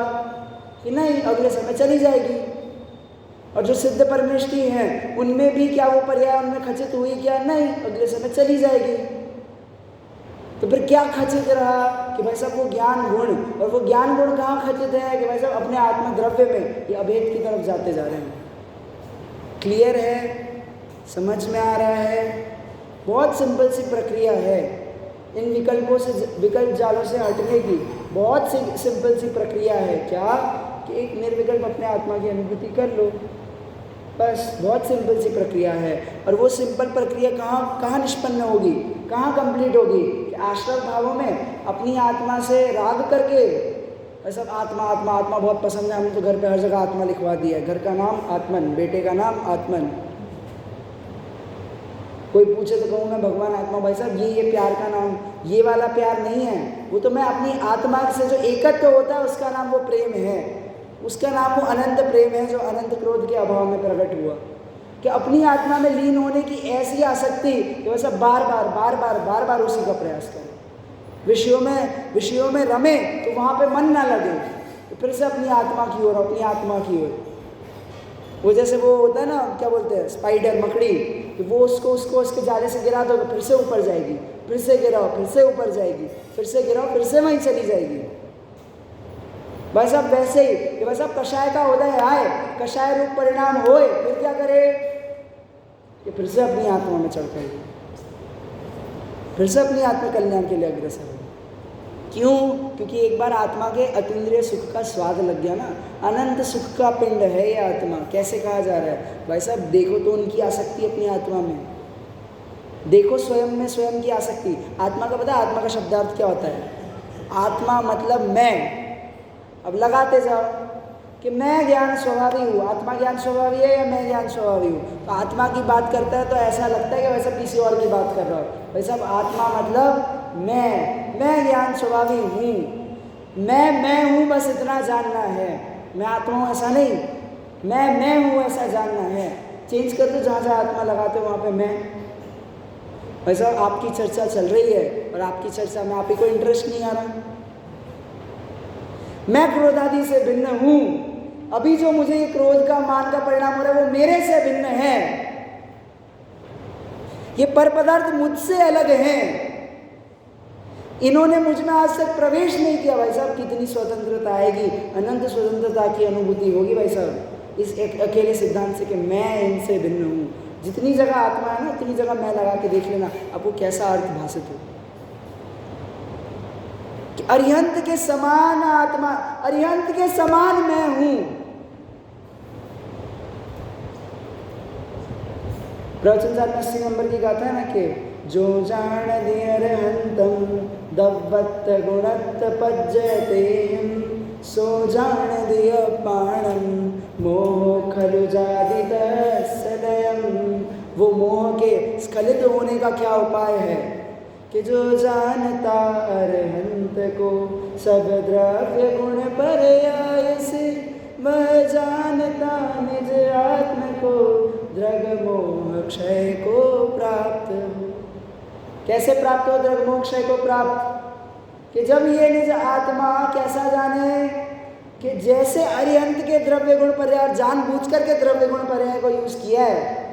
कि नहीं, अगले समय चली जाएगी। और जो सिद्ध परमेष्टि हैं उनमें भी क्या वो पर्याय उनमें खचित हुई क्या, नहीं, अगले समय चली जाएगी। तो फिर क्या खचित रहा, कि भाई साहब वो ज्ञान गुण, और वो ज्ञान गुण कहाँ खचित है, कि भाई साहब अपने आत्म द्रव्य में, ये अभेद की तरफ जाते जा रहे हैं। क्लियर है, समझ में आ रहा है, बहुत सिंपल सी प्रक्रिया है। इन विकल्पों से, विकल्प जालों से हटने की बहुत सी सिंपल सी प्रक्रिया है। क्या, कि एक निर्विकल्प अपने आत्मा की अनुभूति कर लो, बस बहुत सिंपल सी प्रक्रिया है। और वो सिंपल प्रक्रिया कहाँ निष्पन्न होगी, कहाँ कंप्लीट होगी, कि आश्रय भावों में अपनी आत्मा से राग करके, सब आत्मा आत्मा आत्मा बहुत पसंद है, हमने तो घर पे हर जगह आत्मा लिखवा दिया है, घर का नाम आत्मन, बेटे का नाम आत्मन। कोई पूछे तो कहूँ मैं भगवान आत्मा, भाई साहब ये प्यार का नाम, ये वाला प्यार नहीं है, वो तो मैं अपनी आत्मा से जो एकत्व होता है उसका नाम वो प्रेम है, उसका नाम वो अनंत प्रेम है, जो अनंत क्रोध के अभाव में प्रकट हुआ। कि अपनी आत्मा में लीन होने की ऐसी आसक्ति कि वैसा बार बार उसी का प्रयास करें, विषयों में रमे तो वहाँ पे मन ना लगे, तो फिर से अपनी आत्मा की ओर। वो जैसे वो होता है ना, क्या बोलते हैं, स्पाइडर, मकड़ी, कि वो उसको उसके जाले से गिरा दो तो फिर से ऊपर जाएगी, फिर से गिराओ फिर से ऊपर जाएगी, फिर से गिराओ फिर से वहीं चली जाएगी। भाई साहब वैसे ही कि भाई साहब कषाय का उदय आए, कषाय रूप परिणाम होए, फिर क्या करे, कि फिर से अपनी आत्मा में चढ़ पाएगी, फिर से अपनी आत्म कल्याण के लिए अग्रसर हो। क्यों, क्योंकि एक बार आत्मा के अतीन्द्रिय सुख का स्वाद लग गया ना। अनंत सुख का पिंड है ये आत्मा। कैसे कहा जा रहा है, भाई साहब देखो तो उनकी आसक्ति अपनी आत्मा में, देखो स्वयं में स्वयं की आसक्ति। आत्मा का पता है, आत्मा का शब्दार्थ क्या होता है, आत्मा मतलब मैं। अब लगाते जाओ कि मैं ज्ञान स्वभावी हूँ, आत्मा ज्ञान स्वभावी है या मैं ज्ञान स्वभावी हूँ। तो आत्मा की बात करता है तो ऐसा लगता है कि वैसा किसी और की बात कर रहा हो। भाई साहब आत्मा मतलब मैं ज्ञान स्वभावी हूँ, मैं हूँ, बस इतना जानना है। मैं आत्मा हूँ ऐसा नहीं, मैं हूँ ऐसा जानना है। चेंज कर दो, जहाँ जहाँ आत्मा लगाते हो वहाँ पे मैं। भाई साहब आपकी चर्चा चल रही है और आपकी चर्चा में आप ही को इंटरेस्ट नहीं आ रहा। मैं क्रोध आदि से भिन्न हूँ, अभी जो मुझे ये क्रोध का मान का परिणाम हो रहा है वो मेरे से भिन्न है, ये पर पदार्थ मुझसे अलग हैं, इन्होंने मुझ में आज तक प्रवेश नहीं किया। भाई साहब कितनी स्वतंत्रता आएगी, अनंत स्वतंत्रता की अनुभूति होगी भाई साहब इस एक अकेले सिद्धांत से कि मैं इनसे भिन्न हूँ। जितनी जगह आत्मा है ना उतनी जगह मैं लगा के देख लेना, आपको कैसा अर्थ भाषित हो कि अरिहंत के समान आत्मा, अरिहंत के समान मैं हूं। प्रवचन 80 नंबर की गाथा है ना कि जो जान दियर हंतम दव्वत गुणत पज्जते सो जान दिय पाणम मोह खलु जादित सदयम। वो मोह के स्खलित होने का क्या उपाय है कि जो जानता अरहंत को सब द्रव्य गुण पर्याय से, वह जानता निज आत्म को द्रग मोह क्षय को प्राप्त हो। कैसे प्राप्त हो द्रग मोह क्षय को प्राप्त? कि जब ये निज आत्मा कैसा जाने कि जैसे अरिहंत के द्रव्य गुण पर्याय, जानबूझ करके द्रव्य गुण पर्याय को यूज किया है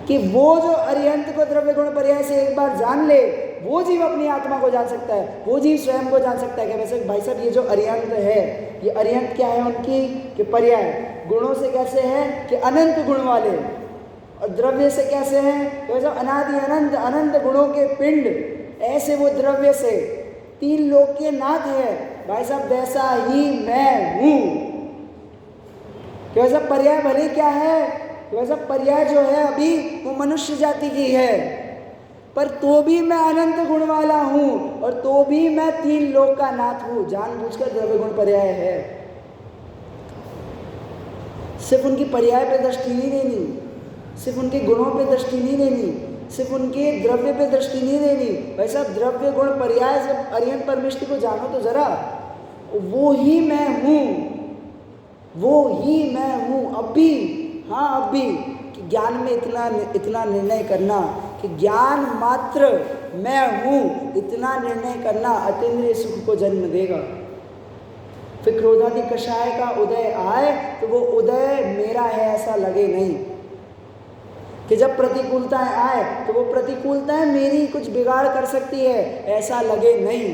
कि वो जो अरिहंत को द्रव्य गुण पर्याय से एक बार जान ले, वो जीव अपनी आत्मा को जान सकता है, वो जीव स्वयं को जान सकता है कि वैसे भाई साहब ये जो अरिहंत है, ये अरिहंत क्या है उनकी कि पर्याय गुणों से कैसे है कि अनंत गुण वाले, और द्रव्य से कैसे हैं वैसे अनादि अनंत अनंत गुणों के पिंड, ऐसे वो द्रव्य से तीन लोक के नाथ है। भाई साहब वैसा ही मैं हूँ। वैसा पर्याय भले क्या है, वैसा पर्याय जो है अभी वो मनुष्य जाति की है, पर तो भी मैं अनंत गुण वाला हूँ और तो भी मैं तीन लोक का नाथ हूँ। जानबूझकर द्रव्य गुण पर्याय है, सिर्फ उनकी पर्याय पे दृष्टि नहीं देनी, सिर्फ उनके गुणों पे दृष्टि नहीं देनी, सिर्फ उनके द्रव्य पे दृष्टि नहीं देनी। वैसा द्रव्य गुण पर्याय से अरिहंत परमेष्टि को जानो तो जरा, वो ही मैं हूँ, वो ही मैं हूँ। अब भी, हाँ अब भी कि ज्ञान में इतना निर्णय करना कि ज्ञान मात्र मैं हूँ, इतना निर्णय करना अतीन्द्रिय सुख को जन्म देगा। फिर क्रोधादि कषाय का उदय आए तो वो उदय मेरा है ऐसा लगे नहीं, कि जब प्रतिकूलताएं आए तो वो प्रतिकूलताएं मेरी कुछ बिगाड़ कर सकती है ऐसा लगे नहीं।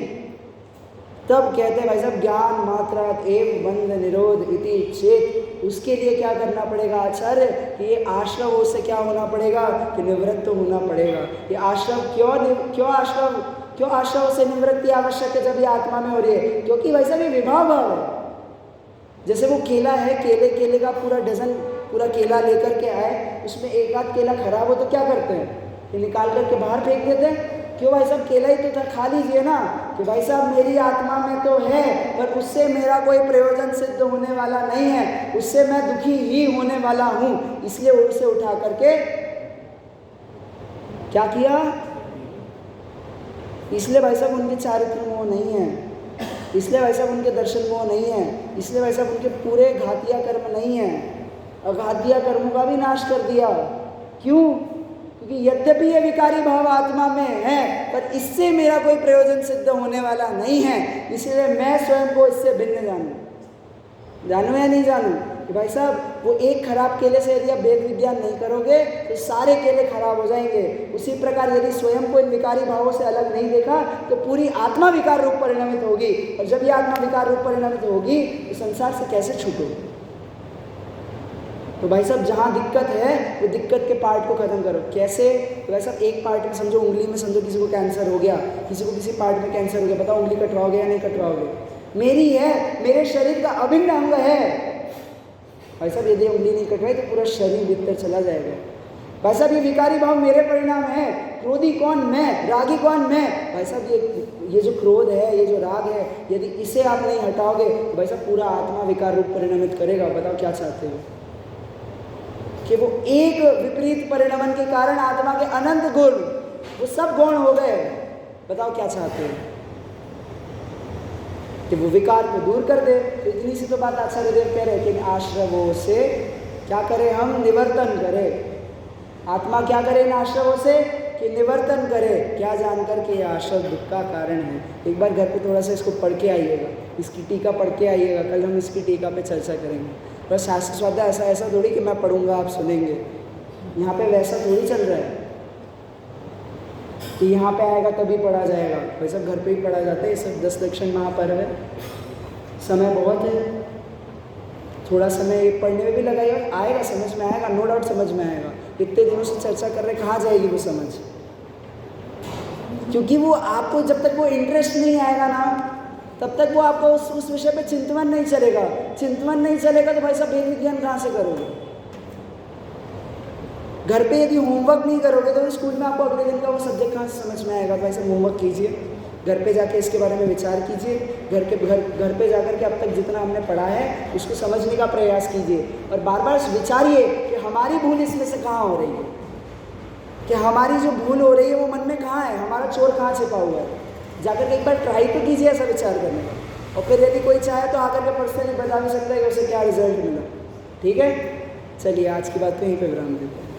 तब कहते हैं भाई साहब ज्ञान मात्रात एव बंध निरोध इति चेत। उसके लिए क्या करना पड़ेगा आचार्य कि ये आश्रव से क्या होना पड़ेगा कि निवृत्त होना पड़ेगा। ये आश्रव क्यों आश्रव से निवृत्ति आवश्यक है जब ये आत्मा में हो रही है? क्योंकि भाई साहब ये विभाव भाव है। जैसे वो केला है, केले का पूरा डजन पूरा केला लेकर के आए, उसमें एक आध केला खराब हो तो क्या करते हैं कि निकाल करके बाहर फेंक देते हैं। क्यों भाई साहब केला ही तो था, खा लीजिए ना। कि भाई साहब मेरी आत्मा में तो है पर उससे मेरा कोई प्रयोजन सिद्ध होने वाला नहीं है, उससे मैं दुखी ही होने वाला हूँ, इसलिए उसे उठा करके क्या किया। इसलिए भाई साहब उनके चारित्र मोह नहीं है, इसलिए भाई साहब उनके दर्शन मोह नहीं है, इसलिए भाई साहब उनके पूरे घातिया कर्म नहीं है, अघातिया कर्मों का भी नाश कर दिया। क्यों? क्योंकि यद्यपि ये विकारी भाव आत्मा में है पर इससे मेरा कोई प्रयोजन सिद्ध होने वाला नहीं है, इसलिए मैं स्वयं को इससे भिन्न जानूं या नहीं जानूं। कि भाई साहब वो एक खराब केले से यदि आप वेद विज्ञान नहीं करोगे तो सारे केले खराब हो जाएंगे। उसी प्रकार यदि स्वयं को इन विकारी भावों से अलग नहीं देखा तो पूरी आत्मा विकार रूप परिणमित होगी, और जब ये आत्मा विकार रूप परिणमित होगी तो संसार से कैसे छूटोगे। तो भाई साहब जहाँ दिक्कत है वो दिक्कत के पार्ट को खत्म करो। कैसे? तो भाई साहब एक पार्ट में समझो, उंगली में समझो किसी को कैंसर हो गया, किसी को किसी पार्ट में कैंसर हो गया, बताओ उंगली कटवाओगे या नहीं कटवाओगे? मेरी है, मेरे शरीर का अभिन्न अंग है। भाई साहब यदि उंगली नहीं कटवाई तो पूरा शरीर भीतर चला जाएगा। भाई साहब ये विकारी भाव मेरे परिणाम है। क्रोधी कौन? मैं। रागी कौन? मैं। भाई साहब ये जो क्रोध है, ये जो राग है, यदि इसे आप नहीं हटाओगे तो भाई साहब पूरा आत्मा विकार रूप परिणमित करेगा। बताओ क्या चाहते हो? कि वो एक विपरीत परिणमन के कारण आत्मा के अनंत गुण वो सब गौण हो गए। बताओ क्या चाहते हैं? कि वो विकार को दूर कर दे। तो इतनी सी तो बात आचार्य देव कह रहे हैं कि आश्रवों से क्या करें हम? निवर्तन करें। आत्मा क्या करे इन आश्रवों से? कि निवर्तन करे क्या जानकर कि यह आशा दुख का कारण है। एक बार घर पे थोड़ा सा इसको पढ़ के आइएगा, इसकी टीका पढ़ के आइएगा, कल हम इसकी टीका पे चर्चा करेंगे। बस शास्त्र स्वाध्याय ऐसा थोड़ी कि मैं पढ़ूंगा आप सुनेंगे, यहाँ पे वैसा थोड़ी चल रहा है कि यहाँ पे आएगा तभी पढ़ा जाएगा। भाई सब घर पे ही पढ़ा जाता है, ये सब 10 दक्षिण महापर्व है, समय बहुत है, थोड़ा समय पढ़ने में भी लगाइएगा, आएगा समझ में आएगा, नो डाउट समझ में आएगा। इतने दिनों से चर्चा कर रहे, कहाँ जाएगी वो समझ? क्योंकि वो आपको जब तक वो इंटरेस्ट नहीं आएगा ना, तब तक वो आपको उस विषय पे चिंतन नहीं चलेगा। चिंतन नहीं चलेगा तो भाई साहब वेद विज्ञान कहाँ से करोगे? घर पे यदि होमवर्क नहीं करोगे तो स्कूल में आपको अगले दिन का वो सब्जेक्ट कहाँ से समझ में आएगा? भाई साहब होमवर्क कीजिए, घर पे जाके इसके बारे में विचार कीजिए, घर पे जाकर के अब तक जितना हमने पढ़ा है उसको समझने का प्रयास कीजिए और बार बार विचारिए कि हमारी भूल इसमें से कहाँ हो रही है, कि हमारी जो भूल हो रही है वो मन में कहाँ है, हमारा चोर कहाँ छिपा हुआ है। जाकर के एक बार ट्राई तो कीजिए ऐसा विचार करने का, और फिर यदि कोई चाहे तो आकर के पर्सनली बता भी सकता है कि उसे क्या रिजल्ट मिला। ठीक है, चलिए आज की बात को यहीं पर विराम देते हैं।